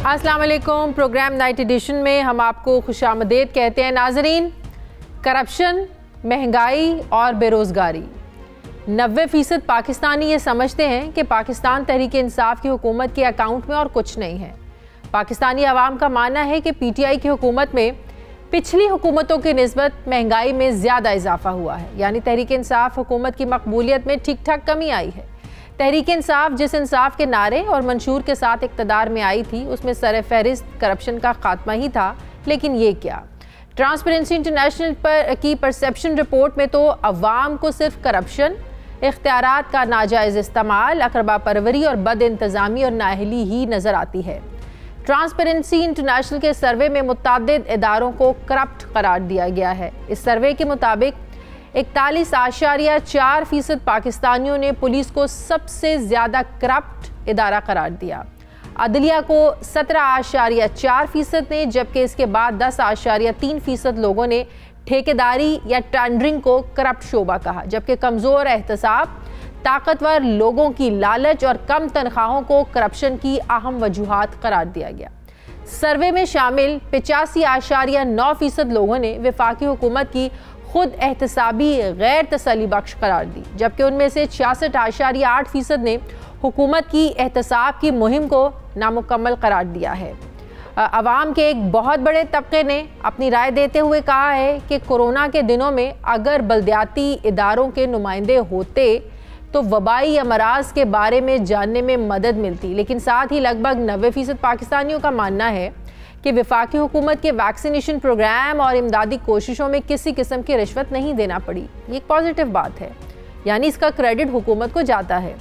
अस्सलाम वालेकुम। Programme night addition में हम आपको खुशामदीद कहते हैं। नाजरीन, करप्शन, महंगाई और बेरोज़गारी, 90% पाकिस्तानी ये समझते हैं कि पाकिस्तान तहरीक इंसाफ की हुकूमत के अकाउंट में और कुछ नहीं है। पाकिस्तानी अवाम का मानना है कि PTI की हुकूमत में पिछली हुकूमतों की निस्बत महंगाई में ज़्यादा इजाफा हुआ है, यानी तहरीक इंसाफ हुकूमत की मकबूलियत में ठीक ठाक कमी आई है। तहरीक इंसाफ जिस इंसाफ के नारे और मंशूर के साथ इक़्तिदार में आई थी, उसमें सर फहरिस्त करप्शन का खात्मा ही था। लेकिन ये क्या? ट्रांसपेरेंसी इंटरनेशनल की परसेप्शन रिपोर्ट में तो अवाम को सिर्फ करप्शन, इख्तियारात का नाजायज़ इस्तेमाल, अकरबा परवरी और बद इंतज़ामी और नाअहली ही नज़र आती है। ट्रांसपेरेंसी इंटरनेशनल के सर्वे में मुतअद्दिद इदारों को करप्ट करार दिया गया है। इस सर्वे के मुताबिक 41.4% पाकिस्तानियों ने पुलिस को सबसे ज़्यादा करप्ट इदारा करार दिया। अदलिया को 17.4% ने, जबकि इसके बाद 10.3% लोगों ने ठेकेदारी या टेंडरिंग को करप्ट शोबा कहा, जबकि कमज़ोर एहतसाब, ताकतवर लोगों की लालच और कम तनख्वाहों को करप्शन की अहम वजूहात करार दिया गया। सर्वे में शामिल 85.9% लोगों ने वफाकी हुकूमत की खुद एहतसाबी गैर तसल्ली बख्श करार दी, जबकि उनमें से 66.8% ने हुकूमत की एहतसाब की मुहिम को नामुकम्मल करार दिया है। अवाम के एक बहुत बड़े तबके ने अपनी राय देते हुए कहा है कि कोरोना के दिनों में अगर बल्दियाती इदारों के नुमाइंदे होते तो वबाई अमराज के बारे में जानने में मदद मिलती। लेकिन साथ ही लगभग 90% पाकिस्तानियों का मानना है कि वफाकी हुकूमत के वैक्सीनेशन प्रोग्राम और इमदादी कोशिशों में किसी किस्म की रिश्वत नहीं देना पड़ी। ये एक पॉजिटिव बात है, यानी इसका क्रेडिट हुकूमत को जाता है।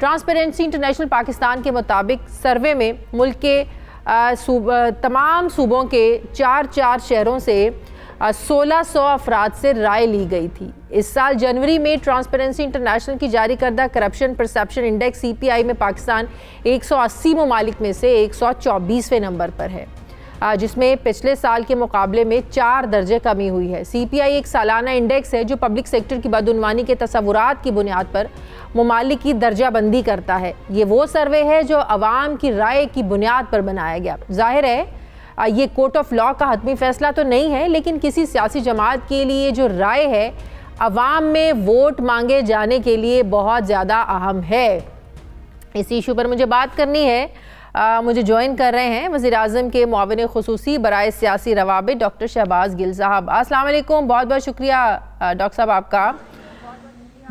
ट्रांसपेरेंसी इंटरनेशनल पाकिस्तान के मुताबिक सर्वे में मुल्क के तमाम सूबों के 4 शहरों से 1600 अफराद से राय ली गई थी। इस साल जनवरी में ट्रांसपेरेंसी इंटरनेशनल की जारी करदा करप्शन परसेप्शन इंडेक्स CPI में पाकिस्तान 180 ममालिक में से 124वें नंबर पर है, जिसमें पिछले साल के मुकाबले में 4 दर्जे कमी हुई है। CPI एक सालाना इंडेक्स है जो पब्लिक सेक्टर की बदउनवानी के तसव्वुरात की बुनियाद पर ममालिक की दर्जाबंदी करता है। ये वो सर्वे है जो अवाम की राय की बुनियाद पर बनाया गया। जाहिर है ये कोर्ट ऑफ लॉ का हतमी फैसला तो नहीं है, लेकिन किसी सियासी जमात के लिए जो राय है अवाम में वोट मांगे जाने के लिए बहुत ज़्यादा अहम है। इस इशू पर मुझे बात करनी है। मुझे ज्वाइन कर रहे हैं वज़ीर आज़म के मुआविन खुसूसी बराए सियासी रवाबित डॉक्टर शहबाज गिल साहब। अस्सलाम वालेकुम, बहुत बहुत शुक्रिया डॉक्टर साहब आपका।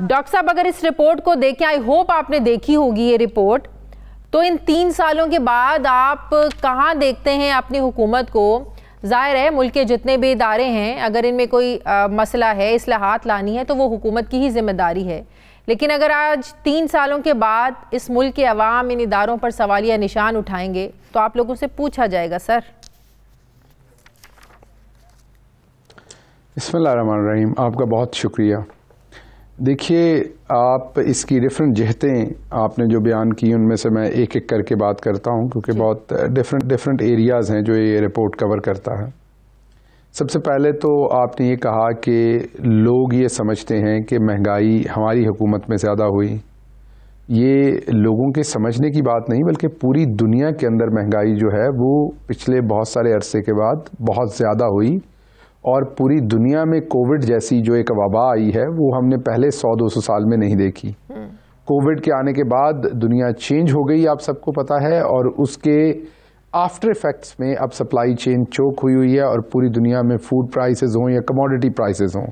डॉक्टर साहब, अगर इस रिपोर्ट को देखें, आई होप आपने देखी होगी ये रिपोर्ट, तो इन 3 सालों के बाद आप कहाँ देखते हैं अपनी हुकूमत को? ज़ाहिर है मुल्क के जितने भी इदारे हैं, अगर इनमें कोई मसला है, इस्लाहात लानी है, तो वो हुकूमत की ही जिम्मेदारी है। लेकिन अगर आज 3 सालों के बाद इस मुल्क के अवाम इन इदारों पर सवालिया निशान उठाएंगे तो आप लोगों से पूछा जाएगा, सर। बिस्मिल्लाहिर्रहमानिर्रहीम, आपका बहुत शुक्रिया। देखिए, आप इसकी डिफरेंट जहतें आपने जो बयान की उनमें से मैं एक एक करके बात करता हूँ, क्योंकि बहुत डिफरेंट एरियाज़ हैं जो ये रिपोर्ट कवर करता है। सबसे पहले तो आपने ये कहा कि लोग ये समझते हैं कि महंगाई हमारी हुकूमत में ज़्यादा हुई। ये लोगों के समझने की बात नहीं, बल्कि पूरी दुनिया के अंदर महंगाई जो है वो पिछले बहुत सारे अरसे के बाद बहुत ज़्यादा हुई, और पूरी दुनिया में कोविड जैसी जो एक वबा आई है वो हमने पहले 100-200 साल में नहीं देखी। कोविड के आने के बाद दुनिया चेंज हो गई, आप सबको पता है, और उसके आफ्टर इफेक्ट्स में अब सप्लाई चेन चोक हुई है और पूरी दुनिया में फूड प्राइसेस हों या कमोडिटी प्राइसेस हों।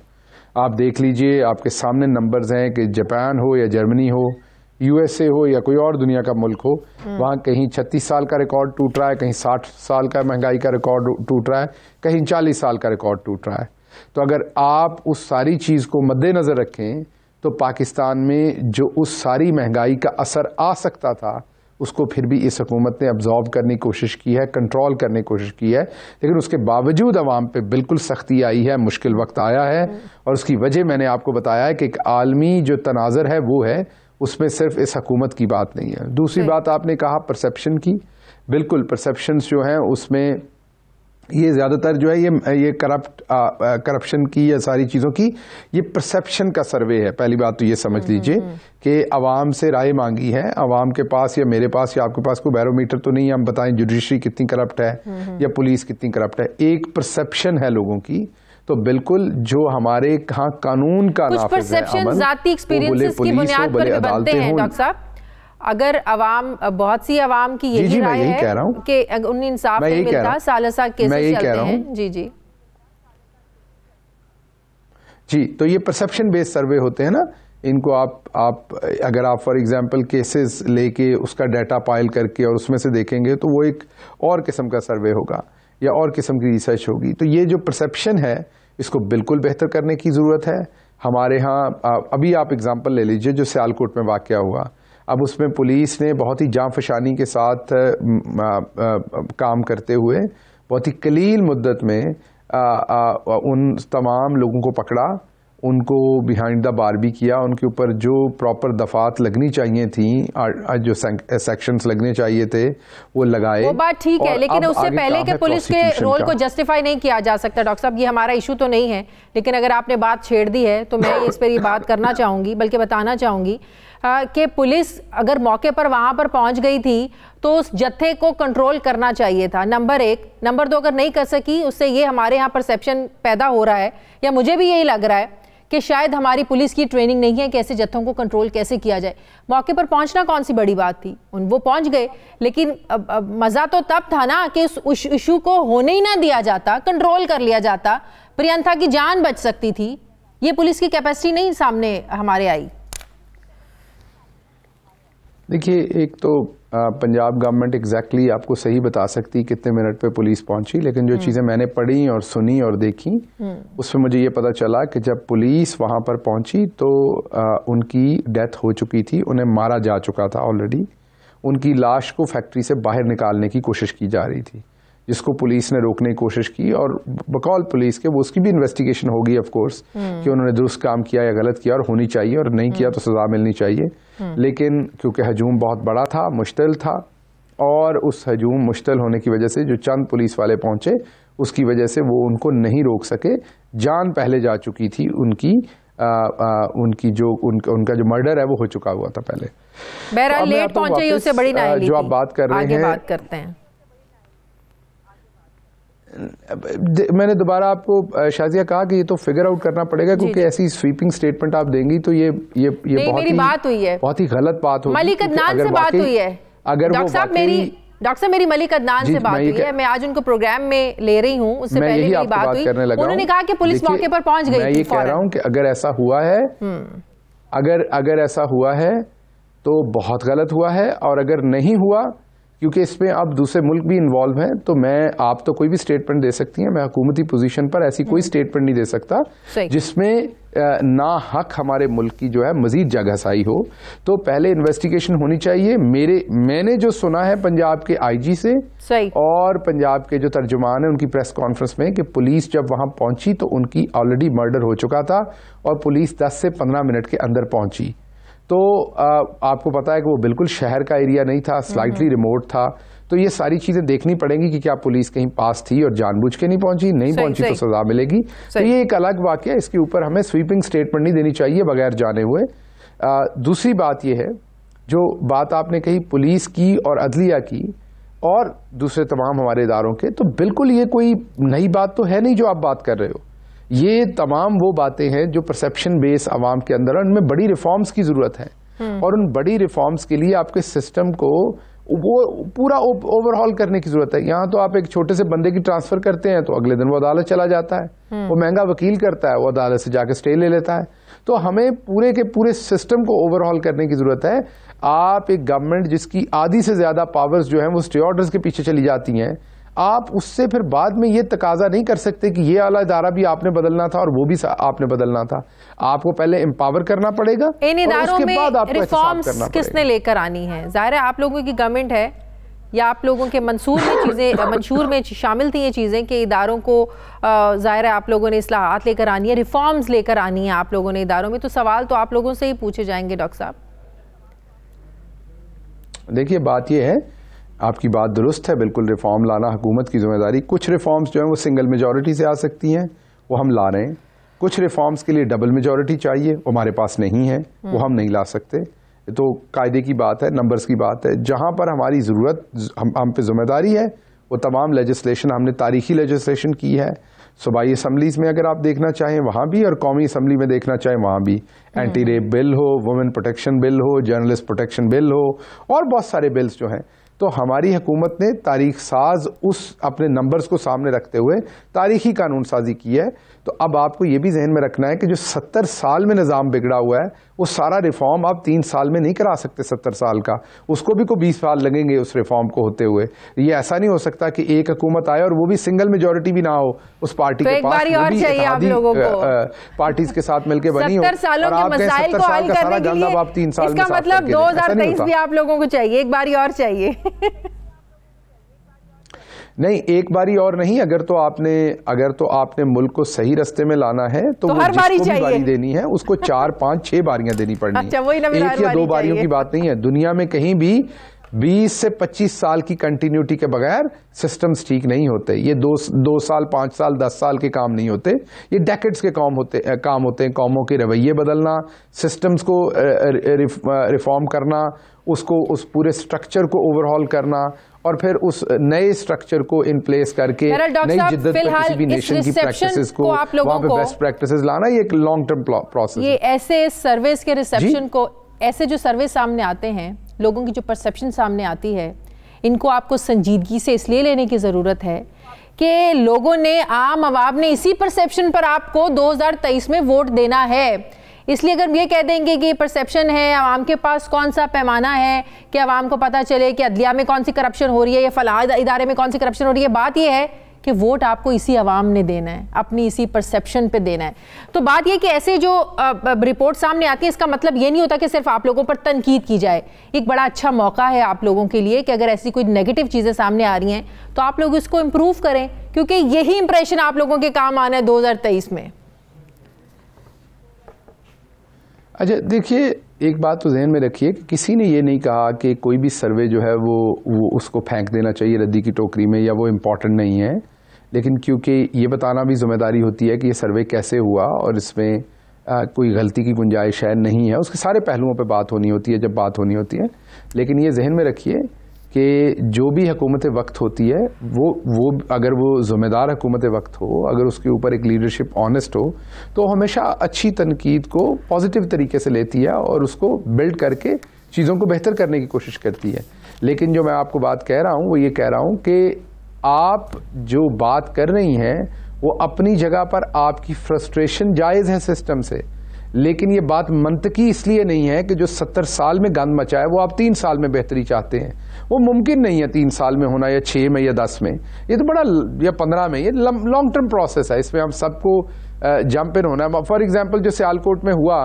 आप देख लीजिए, आपके सामने नंबर्स हैं कि जापान हो या जर्मनी हो, USA हो या कोई और दुनिया का मुल्क हो, वहाँ कहीं 36 साल का रिकॉर्ड टूट रहा है, कहीं 60 साल का महंगाई का रिकॉर्ड टूट रहा है, कहीं 40 साल का रिकॉर्ड टूट रहा है। तो अगर आप उस सारी चीज़ को मद्देनज़र रखें तो पाकिस्तान में जो उस सारी महंगाई का असर आ सकता था उसको फिर भी इस हुकूमत ने अब्जॉर्ब करने की कोशिश की है, कंट्रोल करने की कोशिश की है, लेकिन उसके बावजूद अवाम पे बिल्कुल सख्ती आई है, मुश्किल वक्त आया है। और उसकी वजह मैंने आपको बताया है कि एक आलमी जो तनाज़र है वो है, उसमें सिर्फ इस हुकूमत की बात नहीं है। दूसरी बात आपने कहा परसेप्शन की, बिल्कुल परसेप्शंस जो हैं उसमें ये ज्यादातर जो है ये करप्शन की या सारी चीजों की ये परसेप्शन का सर्वे है। पहली बात तो ये समझ लीजिए कि अवाम से राय मांगी है, अवाम के पास या मेरे पास या आपके पास कोई बैरोमीटर तो नहीं है हम बताएं जुडिशरी कितनी करप्ट है या पुलिस कितनी करप्ट है। एक परसेप्शन है लोगों की। तो बिल्कुल जो हमारे यहाँ कानून का नाफिज है अमल, जाती एक्सपीरियंसेस की बुनियाद पर भी बनते हैं डॉक्टर साहब। अगर अवाम, बहुत सी अवाम की यही राय है कि उन्हें इंसाफ नहीं मिलता, सालसा केसेस चलते हैं। जी जी जी, तो ये परसेप्शन बेस्ड सर्वे होते हैं ना, इनको आप अगर आप फॉर एग्जांपल केसेस लेके उसका डाटा पाइल करके और उसमें से देखेंगे तो वो एक और किस्म का सर्वे होगा या और किस्म की रिसर्च होगी। तो ये जो परसेप्शन है इसको बिल्कुल बेहतर करने की जरूरत है। हमारे यहाँ अभी आप एग्जांपल ले लीजिए जो सियालकोट में वाकया हुआ, अब उसमें पुलिस ने बहुत ही जांफशानी के साथ काम करते हुए बहुत ही कलील मुद्दत में उन तमाम लोगों को पकड़ा, उनको बिहाइंड द बार भी किया, उनके ऊपर जो प्रॉपर दफात लगनी चाहिए थी, जो सेक्शंस लगने चाहिए थे वो लगाए। वो बात ठीक है, लेकिन उससे पहले के पुलिस के रोल को जस्टिफाई नहीं किया जा सकता। डॉक्टर साहब, ये हमारा इशू तो नहीं है, लेकिन अगर आपने बात छेड़ दी है तो मैं इस पर बात करना चाहूंगी, बल्कि बताना चाहूंगी कि पुलिस अगर मौके पर वहां पर पहुंच गई थी तो उस जत्थे को कंट्रोल करना चाहिए था, नंबर 1। नंबर 2, अगर नहीं कर सकी, उससे ये हमारे यहाँ परसेप्शन पैदा हो रहा है, या मुझे भी यही लग रहा है कि शायद हमारी पुलिस की ट्रेनिंग नहीं है कि ऐसे जत्थों को कंट्रोल कैसे किया जाए। मौके पर पहुंचना कौन सी बड़ी बात थी, वो पहुंच गए, लेकिन मजा तो तब था ना कि उस इशू को होने ही ना दिया जाता, कंट्रोल कर लिया जाता, प्रियंका की जान बच सकती थी। ये पुलिस की कैपेसिटी नहीं सामने हमारे आई। देखिए, एक तो पंजाब गवर्नमेंट एग्जैक्टली आपको सही बता सकती कितने मिनट पे पुलिस पहुंची, लेकिन जो चीज़ें मैंने पढ़ी और सुनी और देखी उसमें मुझे ये पता चला कि जब पुलिस वहां पर पहुंची तो उनकी डेथ हो चुकी थी, उन्हें मारा जा चुका था ऑलरेडी। उनकी लाश को फैक्ट्री से बाहर निकालने की कोशिश की जा रही थी, जिसको पुलिस ने रोकने की कोशिश की, और बकौल पुलिस के वो उसकी भी इन्वेस्टिगेशन होगी ऑफ कोर्स कि उन्होंने दुरुस्त काम किया या गलत किया, और होनी चाहिए, और नहीं किया तो सजा मिलनी चाहिए। लेकिन क्योंकि हजूम बहुत बड़ा था, मुश्तिल था, और उस हजूम मुश्तिल होने की वजह से जो चंद पुलिस वाले पहुंचे उसकी वजह से वो उनको नहीं रोक सके। जान पहले जा चुकी थी उनकी, उनकी जो उनका जो मर्डर है वो हो चुका हुआ था पहले। बहरहाल लेट पहुंचे, उससे बड़ी नाअहली जो आप बात कर रहे हैं, बात करते हैं। मैंने दोबारा आपको शाजिया कहा कि ये तो फिगर आउट करना पड़ेगा, क्योंकि ऐसी स्वीपिंग स्टेटमेंट आप देंगी तो ये बात हुई है, बहुत ही गलत बात होगी। मलिक अदनान से बात हुई है, अगर डॉक्टर साहब मेरी मलिक अदनान से बात हुई है, मैं आज उनको प्रोग्राम में ले रही हूँ, उससे पहले मेरी बात हुई, उन्होंने कहा कि पुलिस मौके पर पहुंच गई। मैं ये कह रहा हूँ कि अगर ऐसा हुआ है, अगर ऐसा हुआ है तो बहुत गलत हुआ है, और अगर नहीं हुआ, क्योंकि इसमें अब दूसरे मुल्क भी इन्वॉल्व हैं, तो आप तो कोई भी स्टेटमेंट दे सकती हैं, मैं हुकूमती पोजीशन पर ऐसी कोई स्टेटमेंट नहीं दे सकता जिसमें ना हक हमारे मुल्क की जो है मजीद जगहसाई हो। तो पहले इन्वेस्टिगेशन होनी चाहिए। मैंने जो सुना है पंजाब के आईजी से और पंजाब के जो तर्जुमान है उनकी प्रेस कॉन्फ्रेंस में, कि पुलिस जब वहां पहुंची तो उनकी ऑलरेडी मर्डर हो चुका था, और पुलिस 10 से 15 मिनट के अंदर पहुंची। तो आपको पता है कि वो बिल्कुल शहर का एरिया नहीं था, स्लाइटली रिमोट था। तो ये सारी चीजें देखनी पड़ेंगी कि क्या पुलिस कहीं पास थी और जानबूझ के नहीं पहुंची, नहीं पहुंची तो सजा मिलेगी। तो ये एक अलग वाकया, इसके ऊपर हमें स्वीपिंग स्टेटमेंट नहीं देनी चाहिए बगैर जाने हुए। दूसरी बात यह है, जो बात आपने कही पुलिस की और अदलिया की और दूसरे तमाम हमारे इदारों के, तो बिल्कुल ये कोई नई बात तो है नहीं जो आप बात कर रहे हो। ये तमाम वो बातें हैं जो परसेप्शन बेस आवाम के अंदर है, उनमें बड़ी रिफॉर्म्स की जरूरत है, और उन बड़ी रिफॉर्म्स के लिए आपके सिस्टम को वो पूरा ओवरहॉल करने की जरूरत है। यहाँ तो आप एक छोटे से बंदे की ट्रांसफर करते हैं तो अगले दिन वो अदालत चला जाता है, वो महंगा वकील करता है, वो अदालत से जाकर स्टे ले लेता है। तो हमें पूरे के पूरे सिस्टम को ओवरहॉल करने की जरूरत है। आप एक गवर्नमेंट जिसकी आधी से ज्यादा पावर्स जो है वो स्टे ऑर्डर्स के पीछे चली जाती हैं, आप उससे फिर बाद में ये तकाजा नहीं कर सकते कि ये वाला इदारा भी आपने बदलना था और वो भी आपने बदलना था। आपको पहले एम्पावर करना पड़ेगा, इन इदारों में रिफॉर्म्स किसने लेकर आनी है? जाहिर है आप लोगों की गवर्नमेंट है, या आप लोगों के मंशूर में शामिल थी ये चीजें कि इदारों को जाहिर है आप लोगों ने इस्लाहात लेकर आनी है, रिफॉर्म्स लेकर आनी है आप लोगों ने इदारों में। तो सवाल तो आप लोगों से ही पूछे जाएंगे डॉक्टर साहब। देखिए बात ये है, आपकी बात दुरुस्त है, बिल्कुल रिफॉर्म लाना हुकूमत की जिम्मेदारी। कुछ रिफॉर्म्स जो हैं वो सिंगल मेजॉरिटी से आ सकती हैं, वो हम ला रहे हैं। कुछ रिफॉर्म्स के लिए डबल मेजॉरिटी चाहिए, वो हमारे पास नहीं है, वो हम नहीं ला सकते। तो कायदे की बात है, नंबर्स की बात है। जहां पर हमारी ज़रूरत, हम पे जिम्मेदारी है, वो तमाम लेजिस्लेशन हमने तारीखी लेजिस्लेशन की है। सूबाई असम्बलीज में अगर आप देखना चाहें वहाँ भी, और कौमी असम्बली में देखना चाहें वहाँ भी, एंटी रेप बिल हो, वुमेन प्रोटेक्शन बिल हो, जर्नलिस्ट प्रोटेक्शन बिल हो, और बहुत सारे बिल्स जो हैं। तो हमारी हुकूमत ने तारीख साज उस अपने नंबर्स को सामने रखते हुए तारीखी कानून साजी की है। तो अब आपको ये भी जहन में रखना है कि जो 70 साल में निज़ाम बिगड़ा हुआ है, वो सारा रिफॉर्म आप 3 साल में नहीं करा सकते। 70 साल का उसको भी 20 साल लगेंगे उस रिफॉर्म को होते हुए। ये ऐसा नहीं हो सकता कि एक हुकूमत आए और वो भी सिंगल मेजोरिटी भी ना हो उस पार्टी के पास, वो भी पार्टीज के साथ मिलकर बनी हो, 70 सालों के मसाइल को हल करने के लिए आप 3 साल में, इसका मतलब 2023 भी आप लोगों को चाहिए, एक बारी और चाहिए। नहीं, एक बारी और नहीं। अगर तो आपने मुल्क को सही रास्ते में लाना है तो हर बारी जिसको भी बारी देनी है उसको 4, 5, 6 बारियां देनी पड़नी है। अच्छा, वही ना, एक या 2 बारियों की बात नहीं है। दुनिया में कहीं भी 20 से 25 साल की कंटिन्यूटी के बगैर सिस्टम्स ठीक नहीं होते। ये 2 साल, 5 साल, 10 साल के काम नहीं होते, ये डेकेड्स के काम होते हैं। कौमों के रवैये बदलना, सिस्टम्स को रिफॉर्म करना, उसको उस पूरे स्ट्रक्चर को ओवरहॉल करना, और फिर उस नए स्ट्रक्चर को इन प्लेस करके नई जिद्दत पे किसी भी नेशन की प्रैक्टिसेस को वहां पे बेस्ट प्रैक्टिसेस लाना, ये एक लॉन्ग टर्म प्रोसेस। ये ऐसे सर्वेस के रिसेप्शन को, ऐसे जो सर्वे सामने आते हैं, लोगों की जो परसेप्शन सामने आती है, इनको आपको संजीदगी से इसलिए लेने की ज़रूरत है कि लोगों ने, आम आवाम ने इसी परसेप्शन पर आपको 2023 में वोट देना है। इसलिए अगर ये कह देंगे कि परसेप्शन है, आवाम के पास कौन सा पैमाना है कि आवाम को पता चले कि अदलिया में कौन सी करप्शन हो रही है या फलाह इदारे में कौन सी करप्शन हो रही है, बात यह है कि वोट आपको इसी आवाम ने देना है, अपनी इसी परसेप्शन पे देना है। तो बात यह कि ऐसे जो रिपोर्ट सामने आती है, इसका मतलब ये नहीं होता कि सिर्फ आप लोगों पर तनकीद की जाए। एक बड़ा अच्छा मौका है आप लोगों के लिए कि अगर ऐसी कोई नेगेटिव चीज़ें सामने आ रही हैं तो आप लोग इसको इम्प्रूव करें, क्योंकि यही इंप्रेशन आप लोगों के काम आना है 2023 में। अच्छा, देखिए, एक बात तो ज़हन में रखिए कि किसी ने ये नहीं कहा कि कोई भी सर्वे जो है वो उसको फेंक देना चाहिए रद्दी की टोकरी में, या वो इम्पॉर्टेंट नहीं है। लेकिन क्योंकि ये बताना भी जिम्मेदारी होती है कि ये सर्वे कैसे हुआ और इसमें कोई गलती की गुंजाइश है नहीं है, उसके सारे पहलुओं पे बात होनी होती है जब बात होनी होती है। लेकिन ये जहन में रखिए कि जो भी हुकूमत वक्त होती है, वो अगर वो ज़िम्मेदार हुकूमत वक्त हो, अगर उसके ऊपर एक लीडरशिप ऑनेस्ट हो, तो हमेशा अच्छी तनकीद को पॉजिटिव तरीके से लेती है और उसको बिल्ड करके चीज़ों को बेहतर करने की कोशिश करती है। लेकिन जो मैं आपको बात कह रहा हूँ वो ये कह रहा हूँ कि आप जो बात कर रही हैं वो अपनी जगह पर आपकी फ्रस्ट्रेशन जायज़ है सिस्टम से, लेकिन ये बात मंतकी इसलिए नहीं है कि जो 70 साल में गंद मचा है वो आप 3 साल में बेहतरी चाहते हैं। वो मुमकिन नहीं है 3 साल में होना, या 6 में, या 10 में, ये तो बड़ा, या 15 में। ये लॉन्ग टर्म प्रोसेस है, इसमें हम सबको जंप इन होना है। फॉर एग्जाम्पल जो सियालकोट में हुआ,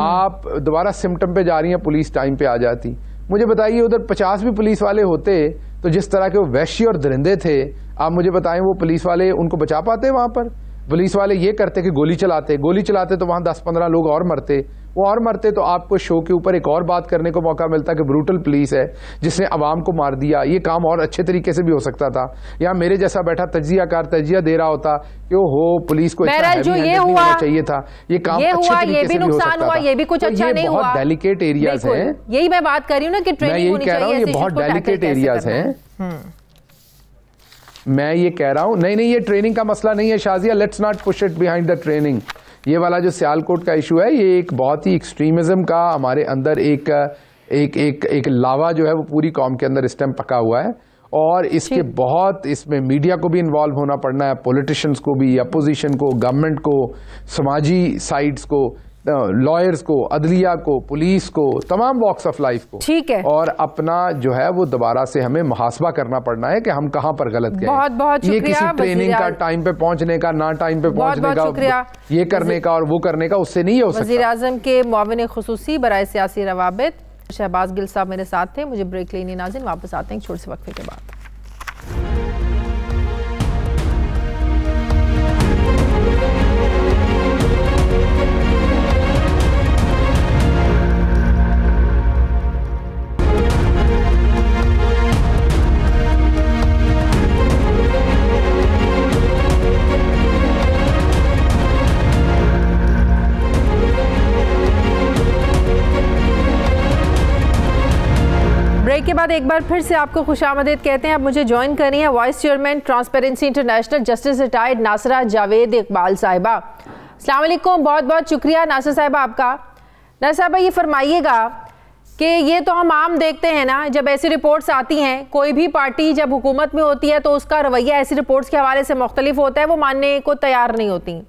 आप दोबारा सिम्टम पे जा रही हैं, पुलिस टाइम पे आ जाती। मुझे बताइए उधर 50 भी पुलिस वाले होते तो जिस तरह के वो वैश्य और दरिंदे थे, आप मुझे बताएं वो पुलिस वाले उनको बचा पाते? वहां पर पुलिस वाले ये करते कि गोली चलाते तो वहां 10-15 लोग और मरते। वो और मरते तो आपको शो के ऊपर एक और बात करने को मौका मिलता कि ब्रूटल पुलिस है जिसने आवाम को मार दिया। ये काम और अच्छे तरीके से भी हो सकता था। या मेरे जैसा बैठा तजियाकार तजिया दे रहा होता कि हो पुलिस को जो ये हुआ चाहिए था, ये काम ये अच्छे हुआ, तरीके ये भी से भी हो नुकसान सकता हुआ, था। ये भी कुछ अच्छा नहीं हुआ। बहुत डेलिकेट एरियाज हैं, यही मैं बात कर रही हूँ ना कि ट्रेनिंग होनी चाहिए। ये बहुत डेलिकेट एरियाज हैं। मैं ये कह रहा हूं, नहीं ये ट्रेनिंग का मसला नहीं है Shazia, let's not push it behind the training. ये वाला जो सियालकोट का इशू है, ये एक बहुत ही एक्सट्रीमिज्म का हमारे अंदर एक लावा जो है वो पूरी कौम के अंदर इस टाइम पका हुआ है, और इसके बहुत, इसमें मीडिया को भी इन्वॉल्व होना पड़ना है, पॉलिटिशियंस को भी, अपोजिशन को, गवर्नमेंट को, समाजी साइड्स को, लॉयर्स को, अदलिया को, पुलिस को, तमाम वॉक्स ऑफ लाइफ को। ठीक है। और अपना जो है वो दोबारा से हमें मुहासबा करना पड़ना है कि हम कहां पर गलत गए। बहुत बहुत ये शुक्रिया। किसी ट्रेनिंग का, टाइम पे पहुंचने का, ना टाइम पे पहुंचने का, ये करने का और वो करने का, उससे नहीं हो सकता। वज़ीर आज़म के मुआविन खुसूसी बराए सियासी रवाबित शहबाज गिल साहब मेरे साथ थे। मुझे ब्रेक लेनी नाज़रीन, वापस आते हैं छोटे से वक्फे के बाद। ब्रेक के बाद एक बार फिर से आपको खुशामदीद कहते हैं। अब मुझे ज्वाइन कर रही हैं vice chairman transparency International justice retired नासरा जावेद इकबाल साहिबा। अस्सलाम वालेकुम, बहुत बहुत शुक्रिया नासरा साहिबा आपका। नासरा साहिबा, ये फरमाइएगा कि ये तो हम आम देखते हैं ना, जब ऐसी रिपोर्ट्स आती हैं, कोई भी पार्टी जब हुकूमत में होती है तो उसका रवैया ऐसी रिपोर्ट्स के हवाले से मुख्तलिफ होता है, वो मानने को तैयार नहीं होती।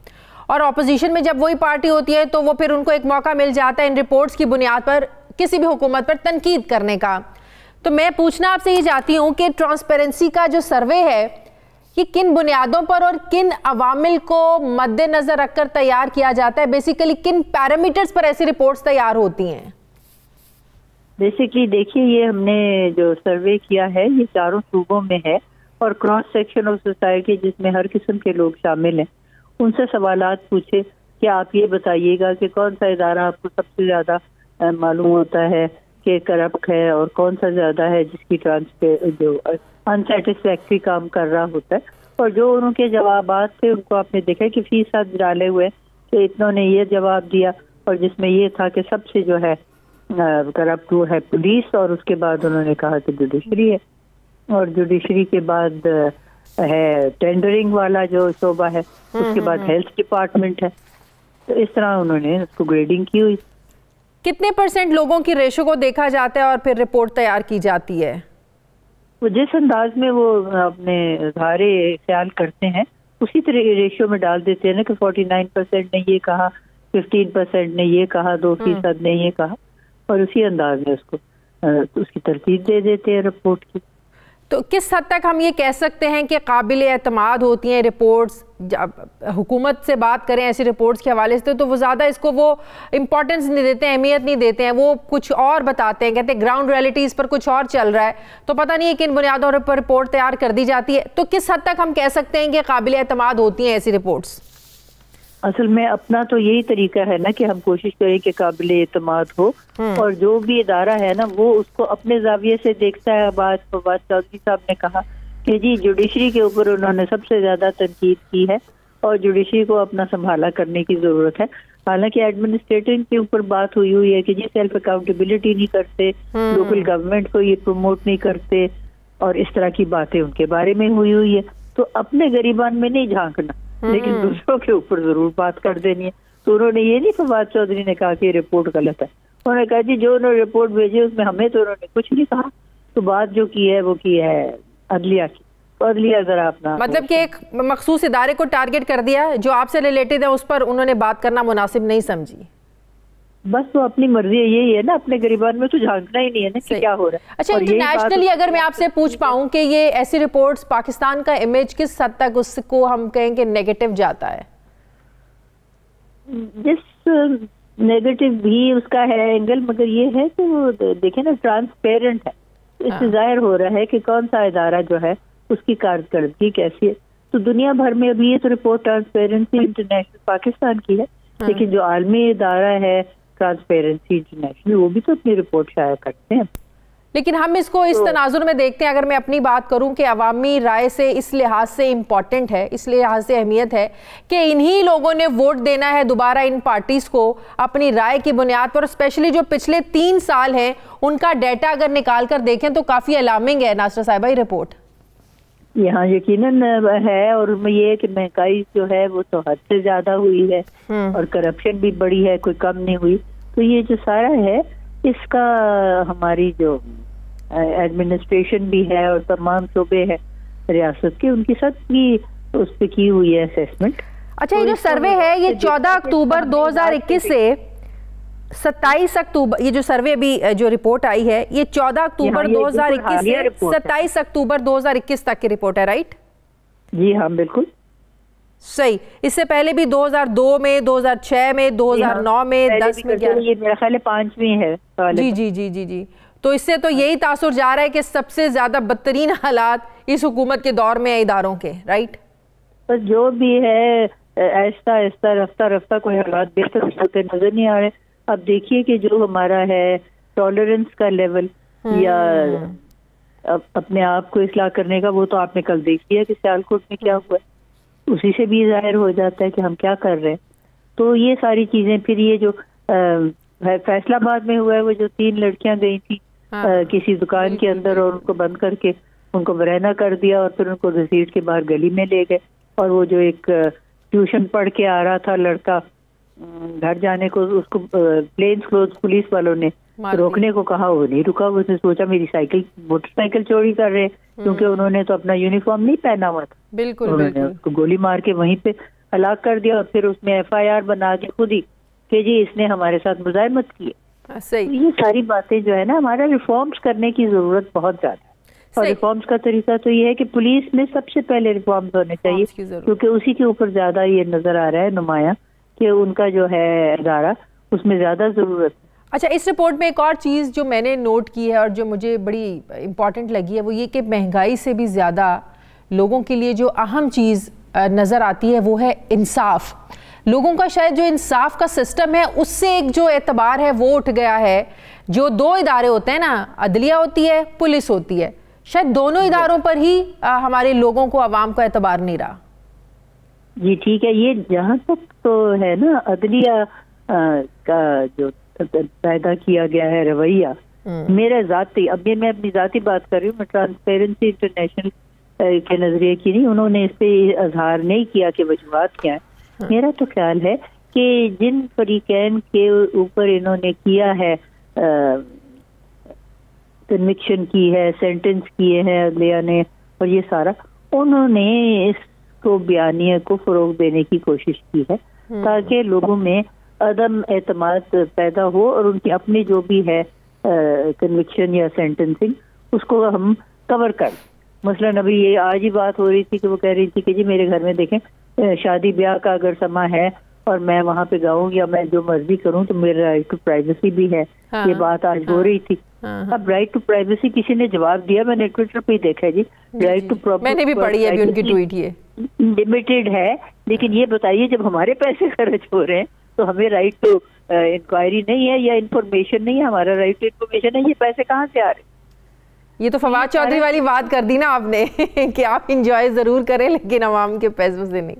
और अपोजिशन में जब वही पार्टी होती है तो वो फिर उनको एक मौका मिल जाता है इन रिपोर्ट्स की बुनियाद पर किसी भी हुकूमत पर तनकीद करने का। तो मैं पूछना आपसे ये चाहती हूँ कि ट्रांसपेरेंसी का जो सर्वे है ये किन बुनियादों पर और किन अवामिल को मद्देनजर रखकर तैयार किया जाता है? बेसिकली किन पैरामीटर्स पर ऐसी रिपोर्ट्स तैयार होती हैं? बेसिकली देखिए, ये हमने जो सर्वे किया है ये चारों सूबों में है और क्रॉस सेक्शन ऑफ सोसाइटी जिसमें हर किस्म के लोग शामिल हैं, उनसे सवालात पूछे कि आप ये बताइएगा कि कौन सा इदारा आपको सबसे ज़्यादा मालूम होता है कि करप्ट है और कौन सा ज़्यादा है जिसकी जो अनसेटिस्फैक्ट्री काम कर रहा होता है। और जो उनके जवाबात थे उनको आपने देखा कि फीसद डाले हुए कि इतनों ने ये जवाब दिया और जिसमें ये था कि सबसे जो है करप्ट वो है पुलिस, और उसके बाद उन्होंने कहा कि जुडिशरी है, और जुडिशरी के बाद है टेंडरिंग वाला जो शोबा है, उसके बाद हेल्थ डिपार्टमेंट है। तो इस तरह उन्होंने उसको ग्रेडिंग की हुई। कितने % लोगों की रेशो को देखा जाता है और फिर रिपोर्ट तैयार की जाती है? वो जिस अंदाज में वो अपने धारे ख्याल करते हैं उसी तरह रेशियो में डाल देते हैं ना कि 49% ने ये कहा, 15% ने ये कहा, 2% ने ये कहा, और उसी अंदाज में उसको उसकी तरतीब दे देते हैं रिपोर्ट की। तो किस हद तक हम ये कह सकते हैं कि काबिल एतमाद होती हैं रिपोर्ट्स? जब हुकूमत से बात करें ऐसी रिपोर्ट्स के हवाले से तो वो ज़्यादा इसको वो इम्पोर्टेंस नहीं देते हैं, अहमियत नहीं देते हैं, वो कुछ और बताते हैं, कहते हैं ग्राउंड रियलिटीज़ पर कुछ और चल रहा है, तो पता नहीं है किन बुनियादों पर रिपोर्ट तैयार कर दी जाती है। तो किस हद तक हम कह सकते हैं कि काबिल एतमाद होती हैं ऐसी रिपोर्ट्स? असल में अपना तो यही तरीका है ना कि हम कोशिश करें कि काबिल एतमाद हो, और जो भी इदारा है ना वो उसको अपने जाविये से देखता है। फवाद चौधरी साहब ने कहा कि जी जुडिशरी के ऊपर उन्होंने सबसे ज्यादा तनकीद की है और जुडिशरी को अपना संभाला करने की जरूरत है। हालांकि एडमिनिस्ट्रेटिव के ऊपर बात हुई है कि जी सेल्फ अकाउंटेबिलिटी नहीं करते, लोकल गवर्नमेंट को ये प्रमोट नहीं करते, और इस तरह की बातें उनके बारे में हुई है। तो अपने गरीबान में नहीं झांकना, लेकिन दूसरों के ऊपर जरूर बात कर देनी है। तो उन्होंने ये नहीं, फवाद चौधरी ने कहा कि रिपोर्ट गलत है, उन्होंने कहा जी जो उन्होंने रिपोर्ट भेजी उसमें हमें तो उन्होंने कुछ नहीं कहा। तो बात जो की है वो की है अदलिया की, तो अदलिया जरा अपना मतलब कि एक मखसूस इदारे को टारगेट कर दिया जो आपसे रिलेटेड है, उस पर उन्होंने बात करना मुनासिब नहीं समझी। बस तो अपनी मर्जी यही है ना, अपने गरीबान में तो झांकना ही नहीं है ना कि क्या हो रहा है। अच्छा, इंटरनेशनली अगर मैं आपसे पूछ पाऊं कि ये ऐसी रिपोर्ट्स पाकिस्तान का इमेज किस हद तक उसको हम कहेंगे नेगेटिव जाता है? जिस नेगेटिव भी उसका है एंगल, मगर ये है कि वो देखे ना ट्रांसपेरेंट है, इससे जाहिर हो रहा है कि कौन सा इदारा जो है उसकी कारकर्दगी कैसी है। तो दुनिया भर में अभी ये तो रिपोर्ट ट्रांसपेरेंसी इंटरनेशनल पाकिस्तान की है, लेकिन जो आलमी इदारा है ट्रांसपेरेंसी इंटरनेशनल वो भी तो अपनी रिपोर्ट शाया करते हैं। लेकिन हम इसको इस तनाजुर में देखते हैं, अगर मैं अपनी बात करूं कि अवामी राय से इस लिहाज से इम्पॉर्टेंट है, इस लिहाज से अहमियत है कि इन्हीं लोगों ने वोट देना है दोबारा इन पार्टीज को अपनी राय की बुनियाद पर। स्पेशली जो पिछले 3 साल हैं उनका डाटा अगर निकाल कर देखें तो काफ़ी अलार्मिंग है नासरा साहिबा ये रिपोर्ट। यहाँ यकीनन है, और ये कि महंगाई जो है वो तो हद से ज्यादा हुई है और करप्शन भी बड़ी है, कोई कम नहीं हुई। तो ये जो सारा है इसका हमारी जो एडमिनिस्ट्रेशन भी है और तमाम शोबे हैं रियासत के, उनकी सब की उस पर की हुई है असेसमेंट। अच्छा, ये जो सर्वे है ये 14 अक्टूबर 2021 से 27 अक्टूबर, ये जो सर्वे अभी जो रिपोर्ट आई है ये 14 अक्टूबर 2021 से 27 अक्टूबर 2021 तक की रिपोर्ट है, राइट? जी हाँ, बिल्कुल सही। इससे पहले भी 2002 में, 2006 में, 2009 में, 10 में, ये मेरा ख्याल है 5वीं है। जी जी जी जी जी। तो इससे तो यही तासुर जा रहा है कि सबसे ज्यादा बदतरीन हालात इस हुकूमत के दौर में है इदारों के, राइट? तो जो भी है ऐसा ऐसा रफ्ता रफ्ता कोई हालात बेहतर होते नजर नहीं आ रहे। अब देखिए कि जो हमारा है टॉलरेंस का लेवल या अपने आप को इस्लाह करने का, वो तो आपने कल देख लिया कि सियालकोट में क्या हुआ, उसी से भी जाहिर हो जाता है कि हम क्या कर रहे हैं। तो ये सारी चीजें, फिर ये जो फैसलाबाद में हुआ है वो जो 3 लड़कियां गई थी किसी दुकान के अंदर और उनको बंद करके उनको बरहना कर दिया और फिर उनको घसीट के बाहर गली में ले गए। और वो जो एक ट्यूशन पढ़ के आ रहा था लड़का घर जाने को, उसको प्लेन क्लोथ पुलिस वालों ने रोकने को कहा, वो नहीं रुका। उसने सोचा मेरी मोटरसाइकिल चोरी कर रहे हैं, क्योंकि उन्होंने तो अपना यूनिफॉर्म नहीं पहना हुआ था। बिल्कुल, उन्होंने उसको गोली मार के वहीं पे हलाक कर दिया और फिर उसमें FIR बना के खुद ही कि जी इसने हमारे साथ मुजाहिमत की। सही। तो ये सारी बातें जो है ना, हमारा रिफॉर्म्स करने की जरूरत बहुत ज्यादा है। और रिफॉर्म्स का तरीका तो ये है कि पुलिस में सबसे पहले रिफॉर्म्स होने चाहिए, क्योंकि उसी के ऊपर ज्यादा ये नजर आ रहा है नुमाया कि उनका जो है इदारा, उसमें ज्यादा जरूरत है। अच्छा, इस रिपोर्ट में एक और चीज़ जो मैंने नोट की है और जो मुझे बड़ी इम्पॉर्टेंट लगी है वो ये कि महंगाई से भी ज़्यादा लोगों के लिए जो अहम चीज़ नज़र आती है वो है इंसाफ। लोगों का शायद जो इंसाफ का सिस्टम है उससे एक जो एतबार है वो उठ गया है। जो दो इदारे होते हैं ना, अदलिया होती है, पुलिस होती है, शायद दोनों इदारों पर ही हमारे लोगों को, आवाम को एतबार नहीं रहा। जी ठीक है, ये जहाँ तक तो है ना अदलिया का जो पैदा किया गया है रवैया, मेरा जाती, अब ये मैं अपनी जाती बात कर रही हूँ, मैं ट्रांसपेरेंसी इंटरनेशनल के नजरिए की नहीं, उन्होंने इस पे इजहार नहीं किया कि वजूहात क्या है। मेरा तो ख्याल है कि जिन फरीकैन के ऊपर इन्होंने किया है, कन्विक्शन की है, सेंटेंस किए हैं अदलिया ने, और ये सारा उन्होंने इसको बयानिया को फरोग देने की कोशिश की है ताकि लोगों में अदम एतमाद पैदा हो और उनकी अपनी जो भी है कन्विक्शन या सेंटेंसिंग उसको हम कवर कर। मसलन अभी ये आज ही बात हो रही थी कि वो कह रही थी कि जी मेरे घर में देखें शादी ब्याह का अगर समा है और मैं वहाँ पे जाऊँ या मैं जो मर्जी करूँ तो मेरा राइट टू प्राइवेसी भी है। हाँ, ये बात आज हो रही थी। अब राइट टू प्राइवेसी किसी ने जवाब दिया, मैंने ट्विटर पे देखा है जी, राइट टू मैंने भी पढ़ी है अभी उनकी ट्वीट, ये लिमिटेड है, लेकिन ये बताइए जब हमारे पैसे खर्च हो रहे हैं तो हमें राइट टू इंक्वायरी नहीं है या इंफॉर्मेशन नहीं है, हमारा राइट टू इंफॉर्मेशन है, ये पैसे कहाँ से आ रहे हैं? ये तो फवाद चौधरी वाली बात कर दी ना आपने कि आप इंजॉय जरूर करें लेकिन अवाम के पैसों से नहीं।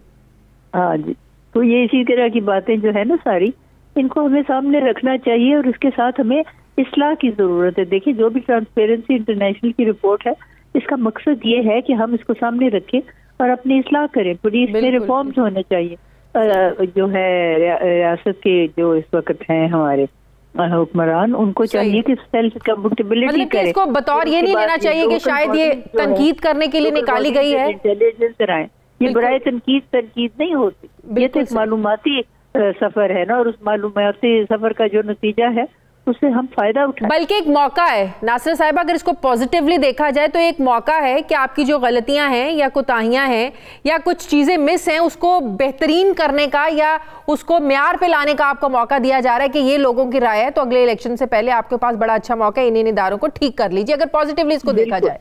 हाँ जी, तो ये इसी तरह की बातें जो है ना सारी, इनको हमें सामने रखना चाहिए और उसके साथ हमें इस्लाह की जरूरत है। देखिए जो भी ट्रांसपेरेंसी इंटरनेशनल की रिपोर्ट है, इसका मकसद ये है कि हम इसको सामने रखें और अपनी इस्लाह करें। पुलिस में रिफॉर्म्स होने चाहिए। जो है रियासत के जो इस वक्त हैं हमारे हुक्मरान, उनको चाहिए कि सेल्फ अकाउंटेबिलिटी करें। इसको बतौर ये नहीं लेना चाहिए कि शायद ये तनकीद करने के लिए निकाली गई है, इंटेलिजेंस कराएं। ये बराए तनकीद नहीं होती, ये तो एक मालूमाती सफर है ना, और उस मालूमाती सफर का जो नतीजा है उससे हम फायदा उठाएं। बल्कि एक मौका है नासिर साहब, अगर इसको पॉजिटिवली देखा जाए तो एक मौका है कि आपकी जो गलतियां हैं या कोताहियां हैं या कुछ चीजें मिस हैं उसको बेहतरीन करने का या उसको म्यार पे लाने का आपको मौका दिया जा रहा है कि ये लोगों की राय है तो अगले इलेक्शन से पहले आपके पास बड़ा अच्छा मौका है, इन इदारों को ठीक कर लीजिए। अगर पॉजिटिवली इसको देखा जाए,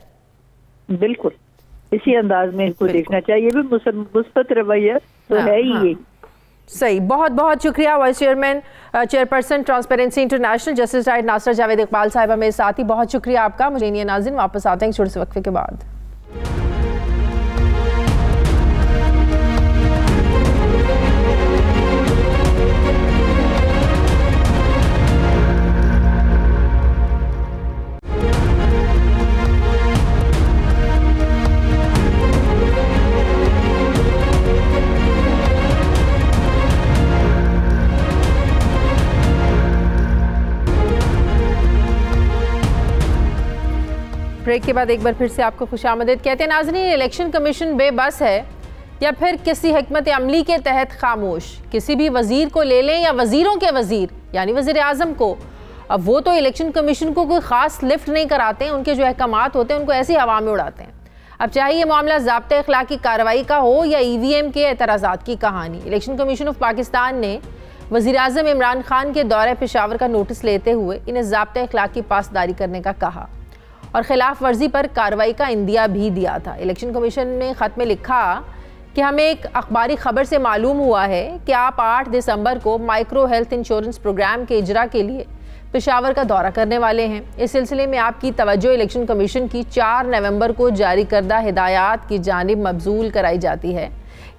बिल्कुल इसी अंदाज में इसको देखना चाहिए। भी मुस्बत रवैया तो है ही ये। सही, बहुत बहुत शुक्रिया vice chairman chairperson Transparency International justice right Nasir Javed Iqbal साहिबा मेरे साथ ही, बहुत शुक्रिया आपका। मुझे नाज़रीन वापस आते हैं छोटे से वक्फे के बाद। ब्रेक के बाद एक बार फिर से आपको खुशामदीद कहते हैं। नाज़रीन, इलेक्शन कमीशन बेबस है या फिर किसी हिकमत अमली के तहत खामोश? किसी भी वज़ीर को ले लें या वज़ीरों के वज़ीर यानी वज़ीर आज़म को, अब वो तो इलेक्शन कमीशन को कोई ख़ास लिफ्ट नहीं कराते हैं, उनके जो अहकामात होते हैं उनको ऐसी हवा में उड़ाते हैं। अब चाहे ये मामला ज़ाब्ते अखलाकी कार्रवाई का हो या EVM के एतराज़ात की कहानी, इलेक्शन कमीशन ऑफ पाकिस्तान ने वज़ीर आज़म इमरान खान के दौरे पेशावर का नोटिस लेते हुए इन्हें ज़ाब्ते अखलाकी पासदारी करने का कहा और खिलाफ वर्जी पर कार्रवाई का इंदिया भी दिया था। इलेक्शन कमीशन ने ख़त में लिखा कि हमें एक अखबारी खबर से मालूम हुआ है कि आप 8 दिसंबर को माइक्रो हेल्थ इंश्योरेंस प्रोग्राम के इजरा के लिए पेशावर का दौरा करने वाले हैं। इस सिलसिले में आपकी तवज्जो इलेक्शन कमीशन की 4 नवंबर को जारी करदा हिदायत की जानिब मबजूल कराई जाती है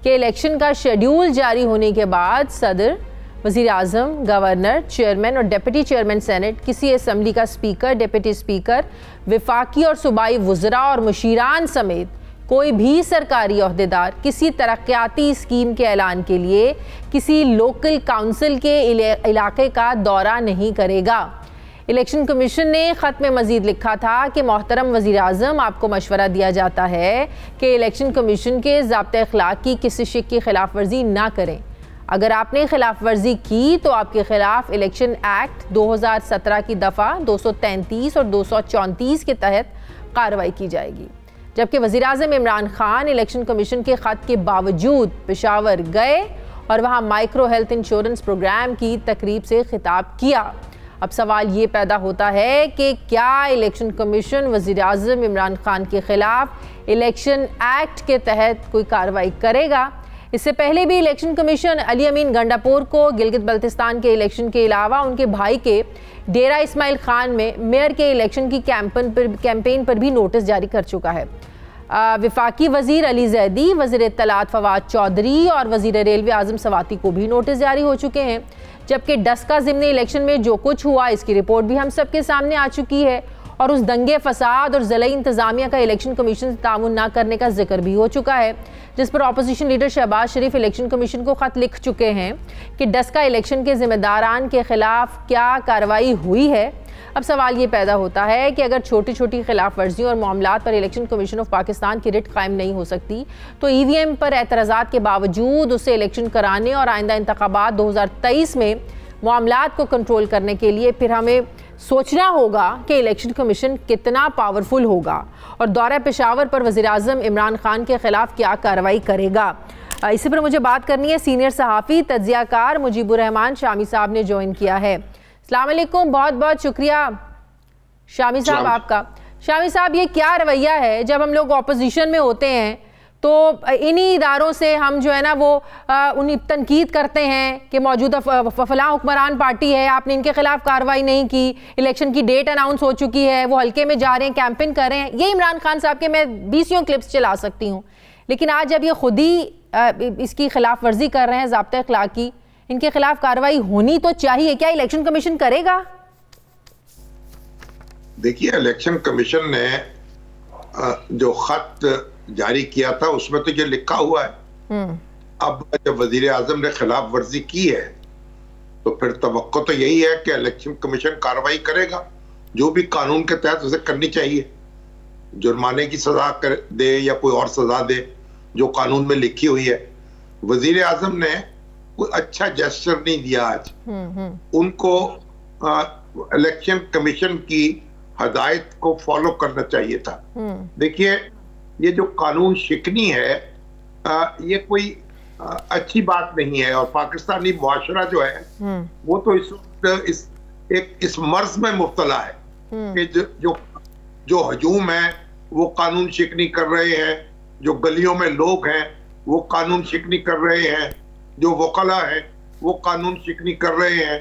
कि इलेक्शन का शेड्यूल जारी होने के बाद सदर वज़ीर आज़म, गवर्नर, चेयरमैन और डिप्टी चेयरमैन सेनेट, किसी असम्बली का स्पीकर, डिप्टी स्पीकर, विफाकी और सूबाई वुज़रा और मुशीरान समेत कोई भी सरकारी ओहदेदार किसी तरक्याती स्कीम के ऐलान के लिए किसी लोकल काउंसिल के इलाके का दौरा नहीं करेगा। इलेक्शन कमीशन ने ख़त में मज़ीद लिखा था कि मोहतरम वज़ीर आज़म, आपको मशवरा दिया जाता है कि इलेक्शन कमीशन के ज़ाब्ते अखलाक की किसी शिक की खिलाफ वर्जी ना करें। अगर आपने खिलाफ वर्जी की तो आपके खिलाफ इलेक्शन एक्ट 2017 की दफ़ा 233 और 234 के तहत कार्रवाई की जाएगी। जबकि वज़ीर आज़म इमरान खान इलेक्शन कमीशन के ख़त के बावजूद पेशावर गए और वहाँ माइक्रो हेल्थ इंश्योरेंस प्रोग्राम की तकरीब से खिताब किया। अब सवाल ये पैदा होता है कि क्या इलेक्शन कमीशन वज़ीर आज़म इमरान खान के ख़िलाफ़ इलेक्शन एक्ट के तहत कोई कार्रवाई करेगा? इससे पहले भी इलेक्शन कमीशन अली अमीन गंडापुर को गिलगित बल्तिस्तान के इलेक्शन के अलावा उनके भाई के डेरा इस्माइल खान में मेयर के इलेक्शन की कैंपेन पर भी नोटिस जारी कर चुका है। विफाकी वज़ीर अली जैदी, वज़ीर इत्तलात फवाद चौधरी और वज़ीर रेलवे आज़म सवाती को भी नोटिस जारी हो चुके हैं। जबकि डस्का ज़िमनी इलेक्शन में जो कुछ हुआ इसकी रिपोर्ट भी हम सबके सामने आ चुकी है और उस दंगे फसाद और ज़िला इंतज़ामिया का इलेक्शन कमीशन से ताउन ना करने का जिक्र भी हो चुका है, जिस पर अपोजिशन लीडर शहबाज शरीफ इलेक्शन कमीशन को ख़त लिख चुके हैं कि डस्का इलेक्शन के ज़िम्मेदारान के ख़िलाफ़ क्या कार्रवाई हुई है। अब सवाल ये पैदा होता है कि अगर छोटी छोटी खिलाफ वर्जियों और मामलात पर इलेक्शन कमीशन ऑफ पाकिस्तान की रिट कायम नहीं हो सकती तो EVM पर एतराज़ात के बावजूद उससे इलेक्शन कराने और आइंदा इंतखाबात 2023 में मामलात को कंट्रोल करने के लिए फिर हमें सोचना होगा कि इलेक्शन कमीशन कितना पावरफुल होगा और दौरा पेशावर पर वज़ीर आज़म इमरान खान के ख़िलाफ़ क्या कार्रवाई करेगा। इसी पर मुझे बात करनी है। सीनियर सहाफ़ी तज्ज़ियाकार मुजीबुर रहमान शामी साहब ने ज्वाइन किया है। अस्सलाम वालेकुम, बहुत बहुत शुक्रिया शामी साहब आपका। शामी साहब, ये क्या रवैया है जब हम लोग ऑपोजिशन में होते हैं तो इन्हीं इदारों से हम जो है ना वो उन्हें तनकीद करते हैं कि मौजूदा फलां हुक्मरान पार्टी है, आपने इनके खिलाफ कार्रवाई नहीं की, इलेक्शन की डेट अनाउंस हो चुकी है, वो हल्के में जा रहे हैं, कैंपेन कर रहे हैं। ये इमरान खान साहब के मैं 20 क्लिप्स चला सकती हूँ, लेकिन आज जब ये खुद ही इसकी खिलाफ वर्जी कर रहे हैं ज़ाब्ते अखलाक की, इनके खिलाफ कार्रवाई होनी तो चाहिए। क्या इलेक्शन कमीशन करेगा? देखिए, इलेक्शन कमीशन ने जो खत जारी किया था उसमें तो ये लिखा हुआ है। अब जब वजीर आजम ने खिलाफ वर्जी की है तो फिर तवक्को तो यही है कि इलेक्शन कमीशन कार्रवाई करेगा, जो भी कानून के तहत उसे करनी चाहिए। जुर्माने की सजा कर दे या कोई और सजा दे जो कानून में लिखी हुई है। वजीर आजम ने कोई अच्छा जेस्चर नहीं दिया आज। उनको इलेक्शन कमीशन की हदायत को फॉलो करना चाहिए था। देखिए, ये जो कानून शिकनी है ये कोई अच्छी बात नहीं है और पाकिस्तानी मुआशरा जो है वो तो इस मर्ज में मुब्तला है कि जो हजूम है वो कानून शिकनी कर रहे हैं, जो गलियों में लोग हैं वो कानून शिकनी कर रहे हैं, जो वकला है वो कानून शिकनी कर रहे हैं,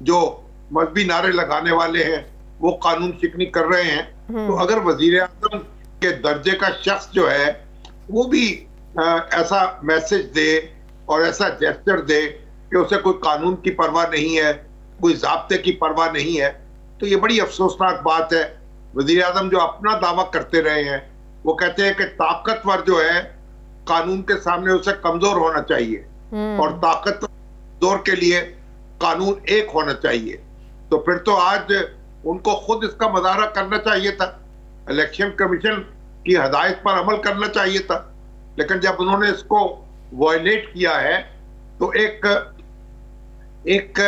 जो मजहबी नारे लगाने वाले हैं वो कानून शिकनी कर रहे हैं। तो अगर वजीर आज़म के दर्जे का शख्स जो है वो भी ऐसा मैसेज दे और ऐसा जेस्चर दे कि उसे कोई कानून की परवाह नहीं है, कोई ज़ाब्ते की परवाह नहीं है, तो ये बड़ी अफसोसनाक बात है। वजीर आज़म जो अपना दावा करते रहे हैं, वो कहते हैं कि ताकतवर जो है कानून के सामने उसे कमजोर होना चाहिए और ताकतवर के लिए कानून एक होना चाहिए। तो फिर तो आज उनको खुद इसका मुजाहरा करना चाहिए था, इलेक्शन कमीशन की हदायत पर अमल करना चाहिए था। लेकिन जब उन्होंने इसको वायलेट किया है तो एक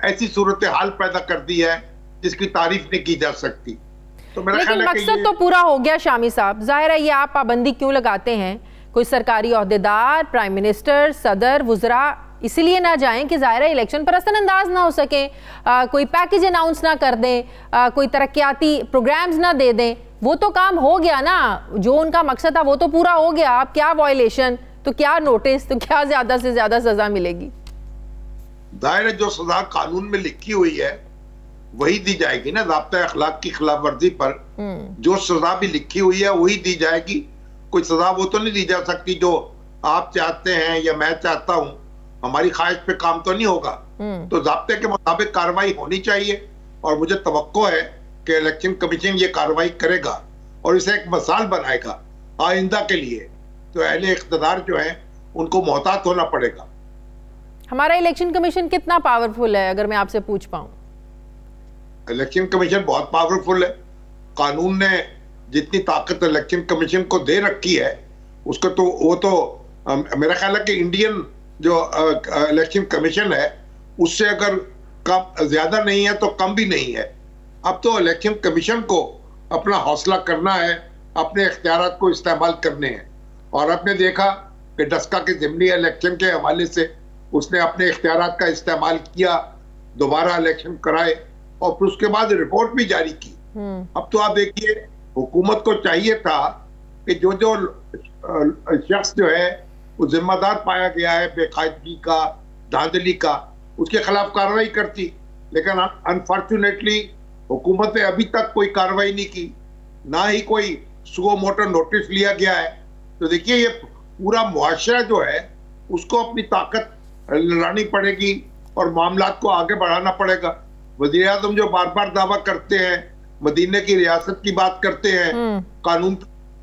ऐसी सूरत हाल पैदा कर दी है जिसकी तारीफ नहीं की जा सकती। तो मेरा लेकिन मकसद तो पूरा हो गया शामी साहब। जाहिर है ये आप पाबंदी क्यों लगाते हैं? कोई सरकारी ओहदेदार, प्राइम मिनिस्टर, सदर, वुज़रा इसलिए ना जाएं कि ज़ाहिर है इलेक्शन पर असरअंदाज ना हो सके, कोई पैकेज अनाउंस ना कर दें, कोई तरक्याती प्रोग्राम्स ना दे दें। वो तो काम हो गया ना, जो उनका मकसद था वो तो पूरा हो गया। अब क्या वायलेशन, तो क्या नोटिस, तो क्या ज्यादा से ज्यादा सजा मिलेगी? दायरे जो सजा कानून में लिखी हुई है वही दी जाएगी ना। ज़ाब्ता अखलाक की खिलाफ वर्जी पर जो सजा भी लिखी हुई है वही दी जाएगी। कोई सजा वो तो नहीं दी जा सकती जो आप चाहते हैं या मैं चाहता हूं, हमारी ख्वाहिश पे काम तो नहीं होगा। तो ज़ाब्ते के मुताबिक कार्रवाई होनी चाहिए और मुझे तवक्को है कि इलेक्शन कमीशन ये कार्रवाई करेगा और इसे एक मिसाल बनाएगा आइंदा के लिए। तो अहले इख्तिदार जो है उनको मोहतात होना पड़ेगा। हमारा इलेक्शन कमीशन कितना पावरफुल है, अगर मैं आपसे पूछ पाऊं? इलेक्शन कमीशन बहुत पावरफुल है। कानून ने जितनी ताकत इलेक्शन कमीशन को दे रखी है उसको तो वो तो मेरा ख्याल है कि इंडियन जो इलेक्शन कमीशन है उससे अगर कम ज्यादा नहीं है तो कम भी नहीं है। अब तो इलेक्शन कमीशन को अपना हौसला करना है, अपने इख्तियारात को इस्तेमाल करने हैं। और आपने देखा कि डस्का के ज़िमनी इलेक्शन के हवाले से उसने अपने इख्तियारात का इस्तेमाल किया, दोबारा इलेक्शन कराए और फिर उसके बाद रिपोर्ट भी जारी की। अब तो आप देखिए हुकूमत को चाहिए था कि जो जो शख्स जो है वो जिम्मेदार पाया गया है बेकायदगी का, धांधली का, उसके खिलाफ कार्रवाई करती, लेकिन अनफॉर्चुनेटली हुकूमत ने अभी तक कोई कार्रवाई नहीं की, ना ही कोई सुओ मोटो नोटिस लिया गया है। तो देखिए ये पूरा मुआशरा जो है उसको अपनी ताकत लड़ानी पड़ेगी और मामलात को आगे बढ़ाना पड़ेगा। वज़ीर-ए-आज़म जो बार बार दावा करते हैं, मदीने की रियासत की बात करते हैं, कानून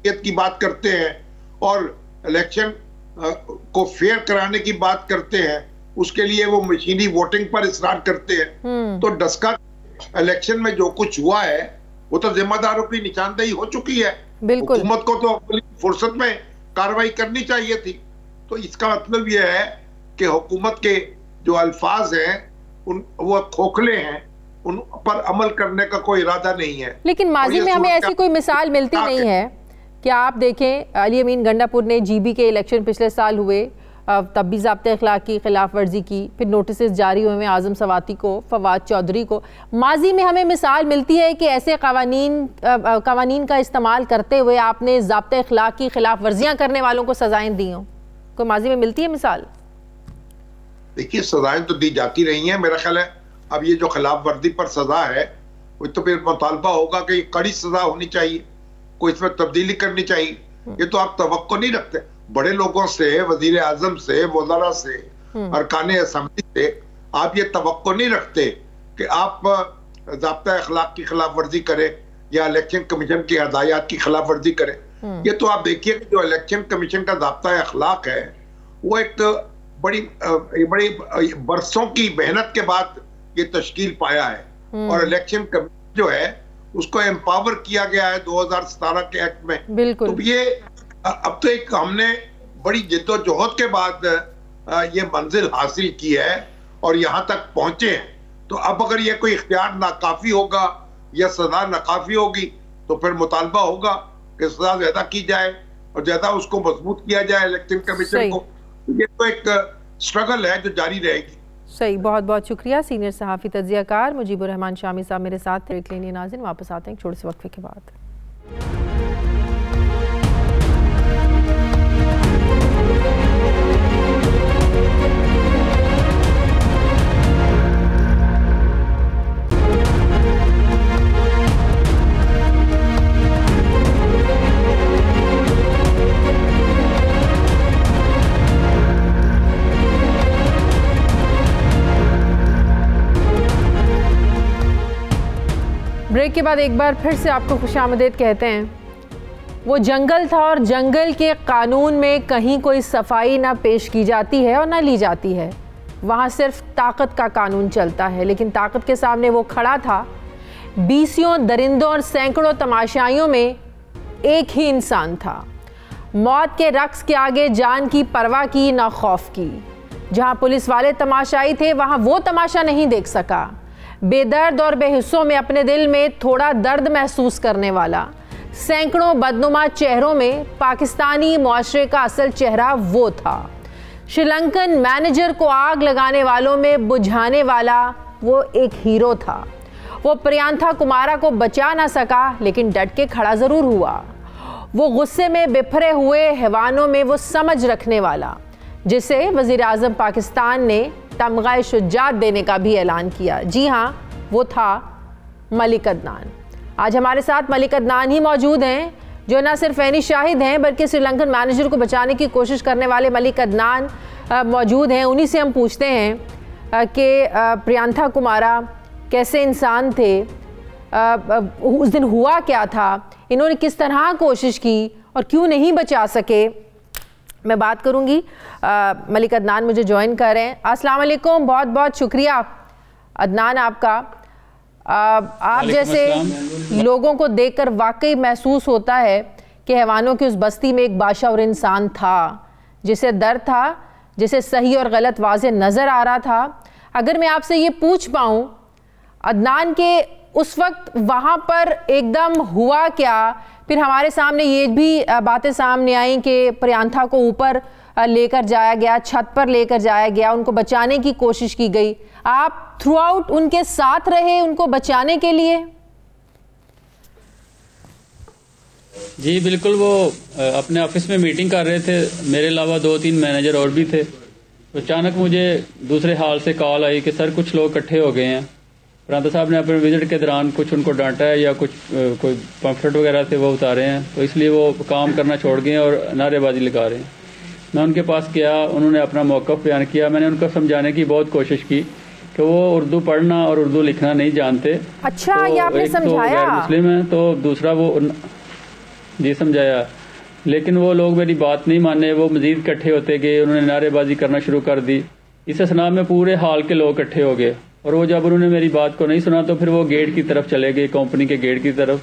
की बात करते हैं और इलेक्शन को फेयर कराने की बात करते हैं, उसके लिए वो मशीनी वोटिंग पर इसरार करते हैं। तो डस्का इलेक्शन में जो कुछ हुआ है वो तो जिम्मेदारों की निशानदेही हो चुकी है। हुकूमत को तो अपनी फुर्सत में कार्रवाई करनी चाहिए थी। तो इसका मतलब यह है कि हुकूमत के जो अल्फाज हैं वो खोखले हैं, उन पर अमल करने का कोई इरादा नहीं है। लेकिन माजी में हमें ऐसी कोई मिसाल मिलती नहीं है। क्या आप देखें अली अमीन गंडापुर ने जीबी के इलेक्शन पिछले साल हुए, तब भी ज़ाब्ते अखलाक की खिलाफ वर्जी की, फिर नोटिस जारी हुए हैं आज़म सवाती को, फवाद चौधरी को। माजी में हमें मिसाल मिलती है कि ऐसे कवानीन का इस्तेमाल करते हुए आपने ज़ाब्ते अखलाक की खिलाफ वर्जियाँ करने वालों को सजाएं दी हों? कोई माजी में मिलती है मिसाल? देखिए सजाएं तो दी जाती रही हैं। मेरा ख्याल है अब ये जो खिलाफ वर्जी पर सजा है वो तो फिर मुतालबा होगा कि कड़ी सजा होनी चाहिए, कोई इसमें तब्दीली करनी चाहिए। ये तो आप तवक्को नहीं रखते बड़े लोगों से, वजीर आजम से, वज़रा से, अरकान असम्बली से आप ये तवक्को नहीं रखते कि आप ज़ाब्ता अखलाक की खिलाफ वर्जी करें या इलेक्शन कमीशन की हदायत की खिलाफ वर्जी करें। ये तो आप देखिए कि जो इलेक्शन कमीशन का ज़ाब्ता अखलाक है वो एक बड़ी बरसों की मेहनत के बाद ये तश्कील पाया है और इलेक्शन कमीशन जो है उसको एम्पावर किया गया है 2017 के एक्ट में। बिल्कुल। तो ये अब तो एक हमने बड़ी जिद्दोजहद के बाद ये मंजिल हासिल की है और यहाँ तक पहुंचे हैं। तो अब अगर ये कोई इख्तियार नाकाफी होगा या सजा नाकाफी होगी तो फिर मुतालबा होगा कि सजा ज्यादा की जाए और ज्यादा उसको मजबूत किया जाए इलेक्शन कमीशन को। ये तो एक स्ट्रगल है जो जारी रहेगी। सही, बहुत बहुत शुक्रिया। सीनियर सहाफ़ी तज्ज़ियाकार मुजीबुर रहमान शामी साहब मेरे साथ थे। एक लेनी नाज़रीन, वापस आते हैं एक छोटे से वक्फे के बाद। ब्रेक के बाद एक बार फिर से आपको खुशामदीद कहते हैं। वो जंगल था और जंगल के कानून में कहीं कोई सफाई ना पेश की जाती है और ना ली जाती है। वहाँ सिर्फ ताकत का कानून चलता है, लेकिन ताकत के सामने वो खड़ा था। बीसियों दरिंदों और सैकड़ों तमाशाइयों में एक ही इंसान था। मौत के रक्स के आगे जान की परवाह की ना खौफ की। जहाँ पुलिस वाले तमाशाई थे वहाँ वो तमाशा नहीं देख सका। बेदर्द और बेहिस्सों में अपने दिल में थोड़ा दर्द महसूस करने वाला, सैकड़ों बदनुमा चेहरों में पाकिस्तानी मुआशरे का असल चेहरा वो था। श्रीलंकन मैनेजर को आग लगाने वालों में बुझाने वाला वो एक हीरो था। वो प्रियांथा कुमारा को बचा ना सका, लेकिन डट के खड़ा ज़रूर हुआ। वो गुस्से में बिफरे हुए हैवानों में वो समझ रखने वाला, जिसे वज़ीर आज़म पाकिस्तान ने तमग़ा शुजात देने का भी ऐलान किया। जी हाँ, वो था मलिक अदनान। आज हमारे साथ मलिक अदनान ही मौजूद हैं, जो न सिर्फ ऐनी शाहिद हैं बल्कि श्रीलंकन मैनेजर को बचाने की कोशिश करने वाले मलिक अदनान मौजूद हैं। उन्हीं से हम पूछते हैं कि प्रियंका कुमारा कैसे इंसान थे, उस दिन हुआ क्या था, इन्होंने किस तरह कोशिश की और क्यों नहीं बचा सके, मैं बात करूंगी। मलिक अदनान मुझे ज्वाइन कर रहे हैं। अस्सलाम वालेकुम, बहुत बहुत शुक्रिया अदनान आपका। आप जैसे लोगों को देखकर वाकई महसूस होता है कि हैवानों की उस बस्ती में एक बाशऊर इंसान था, जिसे दर्द था, जिसे सही और गलत वाज़े नज़र आ रहा था। अगर मैं आपसे ये पूछ पाऊँ अदनान के उस वक्त वहाँ पर एकदम हुआ क्या, फिर हमारे सामने ये भी बातें सामने आई कि प्रियंका को ऊपर लेकर जाया गया, छत पर लेकर जाया गया, उनको बचाने की कोशिश की गई। आप थ्रू आउट उनके साथ रहे उनको बचाने के लिए? जी बिल्कुल, वो अपने ऑफिस में मीटिंग कर रहे थे, मेरे अलावा 2-3 मैनेजर और भी थे। तो अचानक मुझे दूसरे हाल से कॉल आई कि सर कुछ लोग इकट्ठे हो गए हैं। प्रियंका साहब ने अपने विजिट के दौरान कुछ उनको डांटा है या कुछ कोई पम्फलेट वगैरह थे वो उतारे हैं, तो इसलिए वो काम करना छोड़ गए और नारेबाजी लगा रहे हैं। मैं उनके पास गया, उन्होंने अपना मौक़िफ़ बयान किया। मैंने उनको समझाने की बहुत कोशिश की कि वो उर्दू पढ़ना और उर्दू लिखना नहीं जानते। अच्छा, तो ये आपने समझाया? तो मुस्लिम है, तो दूसरा वो जी समझाया, लेकिन वो लोग मेरी बात नहीं माने। वो मजीद इकट्ठे होते गए, उन्होंने नारेबाजी करना शुरू कर दी। इस असना में पूरे हाल के लोग इकट्ठे हो गए और वो जब उन्होंने मेरी बात को नहीं सुना तो फिर वो गेट की तरफ चले गए, कंपनी के गेट की तरफ।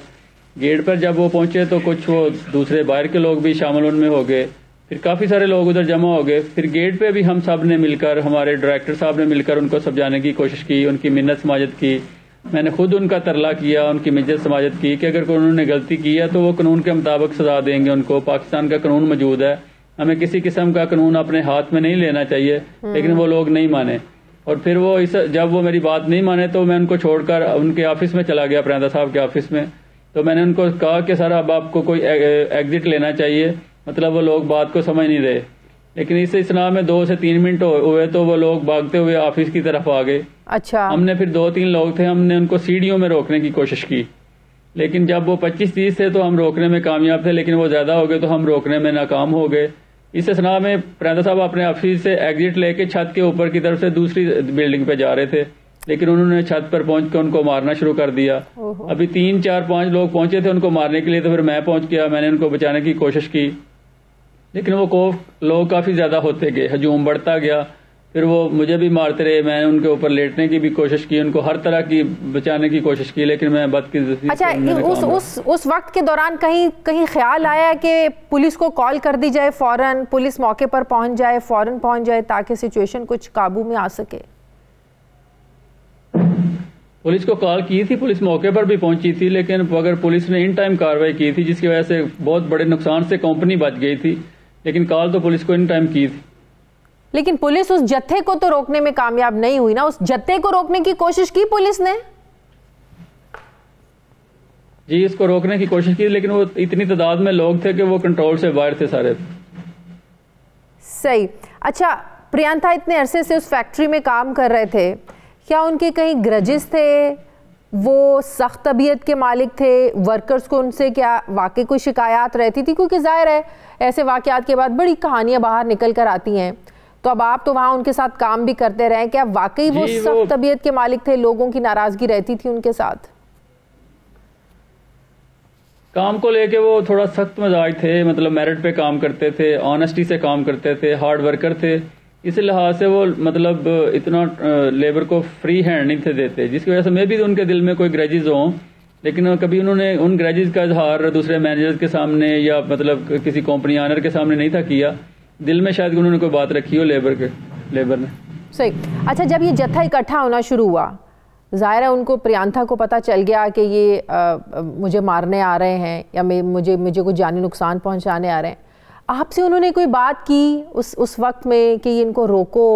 गेट पर जब वो पहुंचे तो कुछ वो दूसरे बाहर के लोग भी शामिल उनमें हो गए, फिर काफ़ी सारे लोग उधर जमा हो गए। फिर गेट पे भी हम सब ने मिलकर, हमारे डायरेक्टर साहब ने मिलकर उनको समझाने की कोशिश की, उनकी मिन्नत समाजत की। मैंने खुद उनका तरला किया, उनकी मिन्नत समाजत की कि अगर कोई उन्होंने गलती की है तो वो कानून के मुताबिक सजा देंगे उनको। पाकिस्तान का कानून मौजूद है, हमें किसी किस्म का कानून अपने हाथ में नहीं लेना चाहिए, लेकिन वो लोग नहीं माने। और फिर वो जब वो मेरी बात नहीं माने तो मैं उनको छोड़कर उनके ऑफिस में चला गया, प्रियंका साहब के ऑफिस में। तो मैंने उनको कहा कि सर अब आपको कोई एग्जिट लेना चाहिए, मतलब वो लोग बात को समझ नहीं रहे। लेकिन इस इस्ना में 2 से 3 मिनट हुए तो वो लोग भागते हुए ऑफिस की तरफ आ गए। अच्छा। हमने फिर 2-3 लोग थे, हमने उनको सीढ़ियों में रोकने की कोशिश की, लेकिन जब वो 25-30 थे तो हम रोकने में कामयाब थे, लेकिन वो ज्यादा हो गए तो हम रोकने में नाकाम हो गए। इस असना में प्रियंका साहब अपने ऑफिस से एग्जिट लेके छत के ऊपर की तरफ से दूसरी बिल्डिंग पे जा रहे थे, लेकिन उन्होंने छत पर पहुंच कर उनको मारना शुरू कर दिया। अभी 3, 4, 5 लोग पहुंचे थे उनको मारने के लिए, तो फिर मैं पहुंच गया, मैंने उनको बचाने की कोशिश की, लेकिन वो लोग काफी ज्यादा होते गए, हजूम बढ़ता गया। फिर वो मुझे भी मारते रहे, मैंने उनके ऊपर लेटने की भी कोशिश की, उनको हर तरह की बचाने की कोशिश की, लेकिन मैं बदकिस्मती। अच्छा, उस वक्त के दौरान कहीं ख्याल आया कि पुलिस को कॉल कर दी जाए, फौरन पुलिस मौके पर पहुंच जाए, फौरन पहुंच जाए ताकि सिचुएशन कुछ काबू में आ सके? पुलिस को कॉल की थी, पुलिस मौके पर भी पहुंची थी, लेकिन अगर पुलिस ने इन टाइम कार्रवाई की थी जिसकी वजह से बहुत बड़े नुकसान से कंपनी बच गई थी, लेकिन कॉल तो पुलिस को इन टाइम की थी। लेकिन पुलिस उस जत्थे को तो रोकने में कामयाब नहीं हुई ना? उस जत्थे को रोकने की कोशिश की पुलिस ने? जी, इसको रोकने की कोशिश की, लेकिन वो इतनी तादाद में लोग थे कि वो कंट्रोल से बाहर थे सारे। सही। अच्छा, प्रियंका इतने अरसे से उस फैक्ट्री में काम कर रहे थे, क्या उनके कहीं ग्रजेस थे? वो सख्त तबीयत के मालिक थे? वर्कर्स को उनसे क्या वाकई कोई शिकायत रहती थी? क्योंकि जाहिर है ऐसे वाकयात के बाद बड़ी कहानियां बाहर निकल कर आती हैं। तो अब आप तो वहाँ उनके साथ काम भी करते रहे, क्या वाकई वो सख्त तबीयत के मालिक थे? लोगों की नाराजगी रहती थी उनके साथ? काम को लेके वो थोड़ा सख्त मिजाज थे, मतलब मेरिट पे काम करते थे, ऑनेस्टी से काम करते थे, हार्ड वर्कर थे। इस लिहाज से वो मतलब इतना लेबर को फ्री हैंड नहीं थे देते, जिसकी वजह से मे भी उनके दिल में कोई ग्रजेस हों, लेकिन कभी उन्होंने उन ग्रजेस का इजहार दूसरे मैनेजर के सामने या मतलब किसी कंपनी ऑनर के सामने नहीं था किया। दिल में शायद उन्होंने कोई बात रखी हो लेबर ने। सही। अच्छा, जब ये जत्था इकट्ठा होना शुरू हुआ, ज़ाहिर है उनको प्रियंका को पता चल गया कि ये मुझे मारने आ रहे हैं या मुझे कोई जानी नुकसान पहुंचाने आ रहे हैं। आपसे उन्होंने कोई बात की उस वक्त में कि इनको रोको,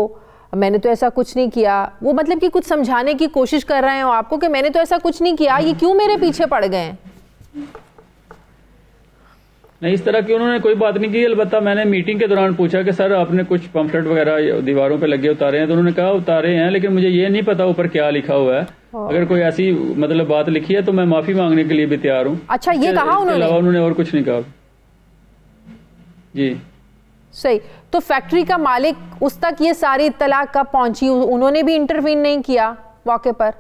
मैंने तो ऐसा कुछ नहीं किया? वो मतलब कि कुछ समझाने की कोशिश कर रहे हो आपको कि मैंने तो ऐसा कुछ नहीं किया, ये क्यों मेरे पीछे पड़ गए हैं? नहीं, इस तरह की उन्होंने कोई बात नहीं की। अलबत्ता मैंने मीटिंग के दौरान पूछा कि सर आपने कुछ पम्फलेट वगैरह दीवारों पे लगे उतारे हैं? तो उन्होंने कहा उतारे हैं, लेकिन मुझे ये नहीं पता ऊपर क्या लिखा हुआ है। अगर कोई ऐसी मतलब बात लिखी है तो मैं माफी मांगने के लिए भी तैयार हूँ। अच्छा, ये कहा उन्होंने? उन्होंने और कुछ नहीं कहा। जी सही। तो फैक्ट्री का मालिक उस तक ये सारी इत्तला कब पहुंची? उन्होंने भी इंटरवीन नहीं किया मौके पर?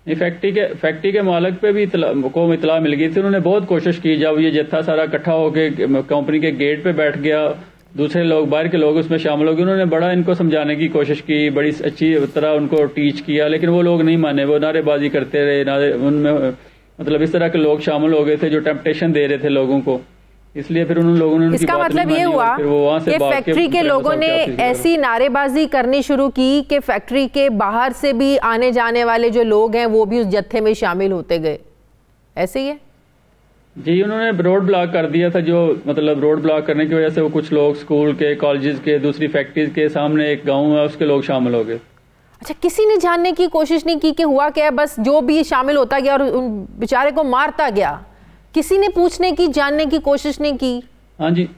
फैक्ट्री के मालिक पे भी इतला मिल गई थी। उन्होंने बहुत कोशिश की, जब ये जत्था सारा इकट्ठा होकर कंपनी के गेट पे बैठ गया, दूसरे लोग, बाहर के लोग उसमें शामिल हो गए, उन्होंने बड़ा इनको समझाने की कोशिश की, बड़ी अच्छी तरह उनको टीच किया, लेकिन वो लोग नहीं माने, वो नारेबाजी करते रहे। उनमें मतलब इस तरह के लोग शामिल हो गए थे जो टेम्पटेशन दे रहे थे लोगों को, इसलिए फिर उन लोगों ने उनकी इसका बात मतलब नहीं ये मानी हुआ और फिर वो वहां से कि फैक्ट्री के लोगों ने ऐसी नारेबाजी करनी शुरू की कि फैक्ट्री के बाहर से भी आने जाने वाले जो लोग हैं वो भी उस जत्थे में शामिल होते गए, ऐसे ही है? जी, उन्होंने रोड ब्लॉक कर दिया था, जो मतलब रोड ब्लॉक करने की वजह से वो कुछ लोग स्कूल के, कॉलेजेस के, दूसरी फैक्ट्रीज के सामने एक गांव है उसके लोग शामिल हो गए। अच्छा, किसी ने जानने की कोशिश नहीं की कि हुआ क्या? बस जो भी शामिल होता गया और उन बेचारे को मारता गया, किसी ने पूछने की, जानने की कोशिश नहीं की? हाँ जी,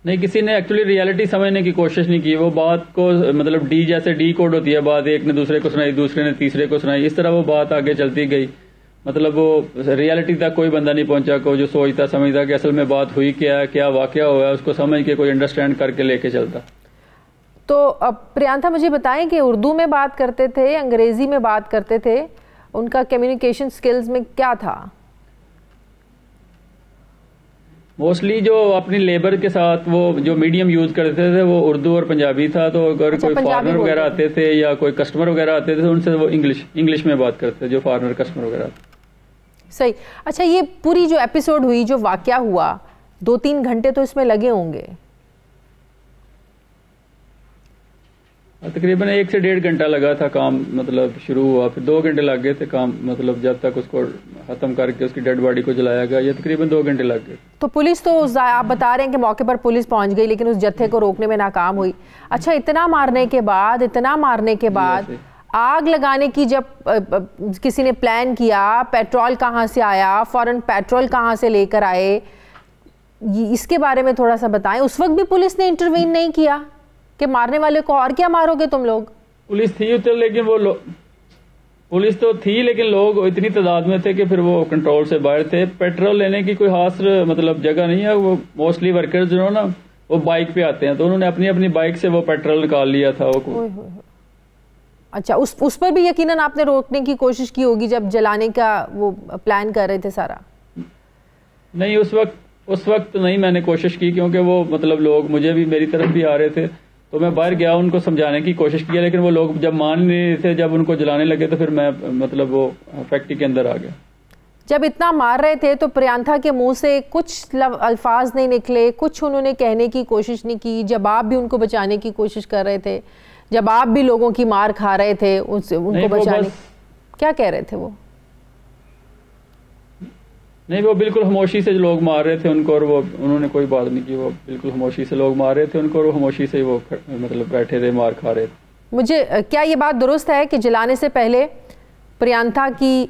नहीं, किसी ने एक्चुअली रियलिटी समझने की कोशिश नहीं की। वो बात को मतलब डी जैसे डी कोड होती है, बात एक ने दूसरे को सुनाई, दूसरे ने तीसरे को सुनाई, इस तरह वो बात आगे चलती गई। मतलब वो रियलिटी तक कोई बंदा नहीं पहुंचा, कोई जो सोचता समझता कि असल में बात हुई क्या है, क्या वाकया हुआ है, उसको समझ के कोई अंडरस्टैंड करके लेके चलता। तो अब प्रियंथा मुझे बताएं कि उर्दू में बात करते थे, अंग्रेजी में बात करते थे, उनका कम्युनिकेशन स्किल्स में क्या था? मोस्टली जो अपनी लेबर के साथ वो जो मीडियम यूज करते थे वो उर्दू और पंजाबी था। तो अगर कोई फॉरेनर वगैरह आते थे या कोई कस्टमर वगैरह आते थे तो उनसे वो इंग्लिश में बात करते थे, जो फॉरेनर कस्टमर वगैरह आते। सही। अच्छा, ये पूरी जो एपिसोड हुई, जो वाकया हुआ, 2-3 घंटे तो इसमें लगे होंगे? तकरीबन 1 से 1.5 घंटा लगा था काम, मतलब शुरू हुआ, फिर 2 घंटे लग गए थे काम, मतलब जब तक उसको खत्म करके उसकी डेड बॉडी को जलाया गया, ये तकरीबन 2 घंटे लग गए। तो पुलिस तो आप बता रहे हैं कि मौके पर पुलिस पहुंच गई, लेकिन उस जत्थे को रोकने में नाकाम हुई। अच्छा, इतना मारने के बाद आग लगाने की जब किसी ने प्लान किया, पेट्रोल कहाँ से आया, फौरन पेट्रोल कहाँ से लेकर आए, इसके बारे में थोड़ा सा बताएं। उस वक्त भी पुलिस ने इंटरवीन नहीं किया कि मारने वाले को और क्या मारोगे तुम लोग? पुलिस थी उतर, लेकिन वो पुलिस तो थी, लेकिन लोग इतनी तादाद में थे कि फिर वो कंट्रोल से बाहर थे। पेट्रोल लेने की कोई खास मतलब जगह नहीं है। वो मोस्टली वर्कर्स जो ना वो बाइक पे आते हैं, तो उन्होंने अपनी अपनी बाइक से वो पेट्रोल निकाल लिया था। वो अच्छा, उस पर भी यकीनन आपने रोकने की कोशिश की होगी जब जलाने का वो प्लान कर रहे थे सारा? नहीं, उस वक्त नहीं मैंने कोशिश की, क्योंकि वो मतलब लोग मुझे भी, मेरी तरफ भी आ रहे थे, तो मैं बाहर गया, उनको समझाने की कोशिश किया, लेकिन वो लोग जब मान नहीं रहे थे, जब उनको जलाने लगे, तो फिर मैं मतलब वो फैक्ट्री के अंदर आ गया। जब इतना मार रहे थे तो प्रियंथा के मुंह से कुछ अल्फाज नहीं निकले, कुछ उन्होंने कहने की कोशिश नहीं की, जब आप भी उनको बचाने की कोशिश कर रहे थे, जब आप भी लोगों की मार खा रहे थे, उनको बचाने, क्या कह रहे थे वो? नहीं, वो बिल्कुल खामोशी से लोग मार रहे थे उनको, और वो उन्होंने कोई बात नहीं की। वो बिल्कुल खामोशी से लोग मार रहे थे उनको, और वो खामोशी से वो मतलब बैठे थे, मार खा रहे थे। मुझे क्या ये बात दुरुस्त है कि जलाने से पहले प्रियंथा की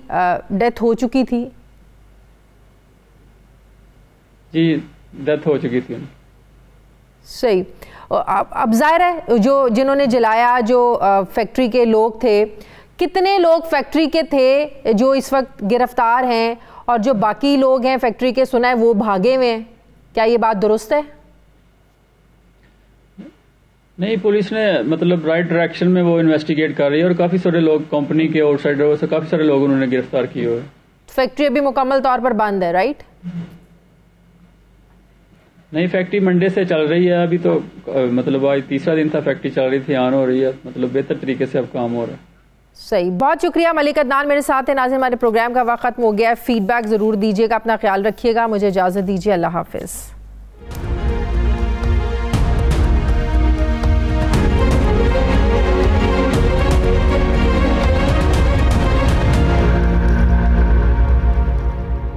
डेथ हो चुकी थी? जी, डेथ हो चुकी थी। सही। अब जाहिर है जिन्होंने जलाया, जो फैक्ट्री के लोग थे, कितने लोग फैक्ट्री के थे जो इस वक्त गिरफ्तार हैं, और जो बाकी लोग हैं फैक्ट्री के, सुना है वो भागे हुए हैं? क्या ये बात दुरुस्त है? नहीं, पुलिस ने मतलब राइट डायरेक्शन में वो इन्वेस्टिगेट कर रही है, और काफी सारे लोग कंपनी के आउटसाइडर से काफी सारे लोग उन्होंने गिरफ्तार किए हुए। फैक्ट्री अभी मुकम्मल तौर पर बंद है, राइट? नहीं, फैक्ट्री मंडे से चल रही है अभी, तो मतलब आज 3रा दिन था फैक्ट्री चल रही थी, ऑन हो रही है, मतलब बेहतर तरीके से अब काम हो रहा है। सही, बहुत शुक्रिया। मलिक अदनान मेरे साथ है। नाज़रीन, हमारे प्रोग्राम का वक्त खत्म हो गया है। फीडबैक ज़रूर दीजिएगा, अपना ख्याल रखिएगा। मुझे इजाज़त दीजिए, अल्लाह हाफिज़।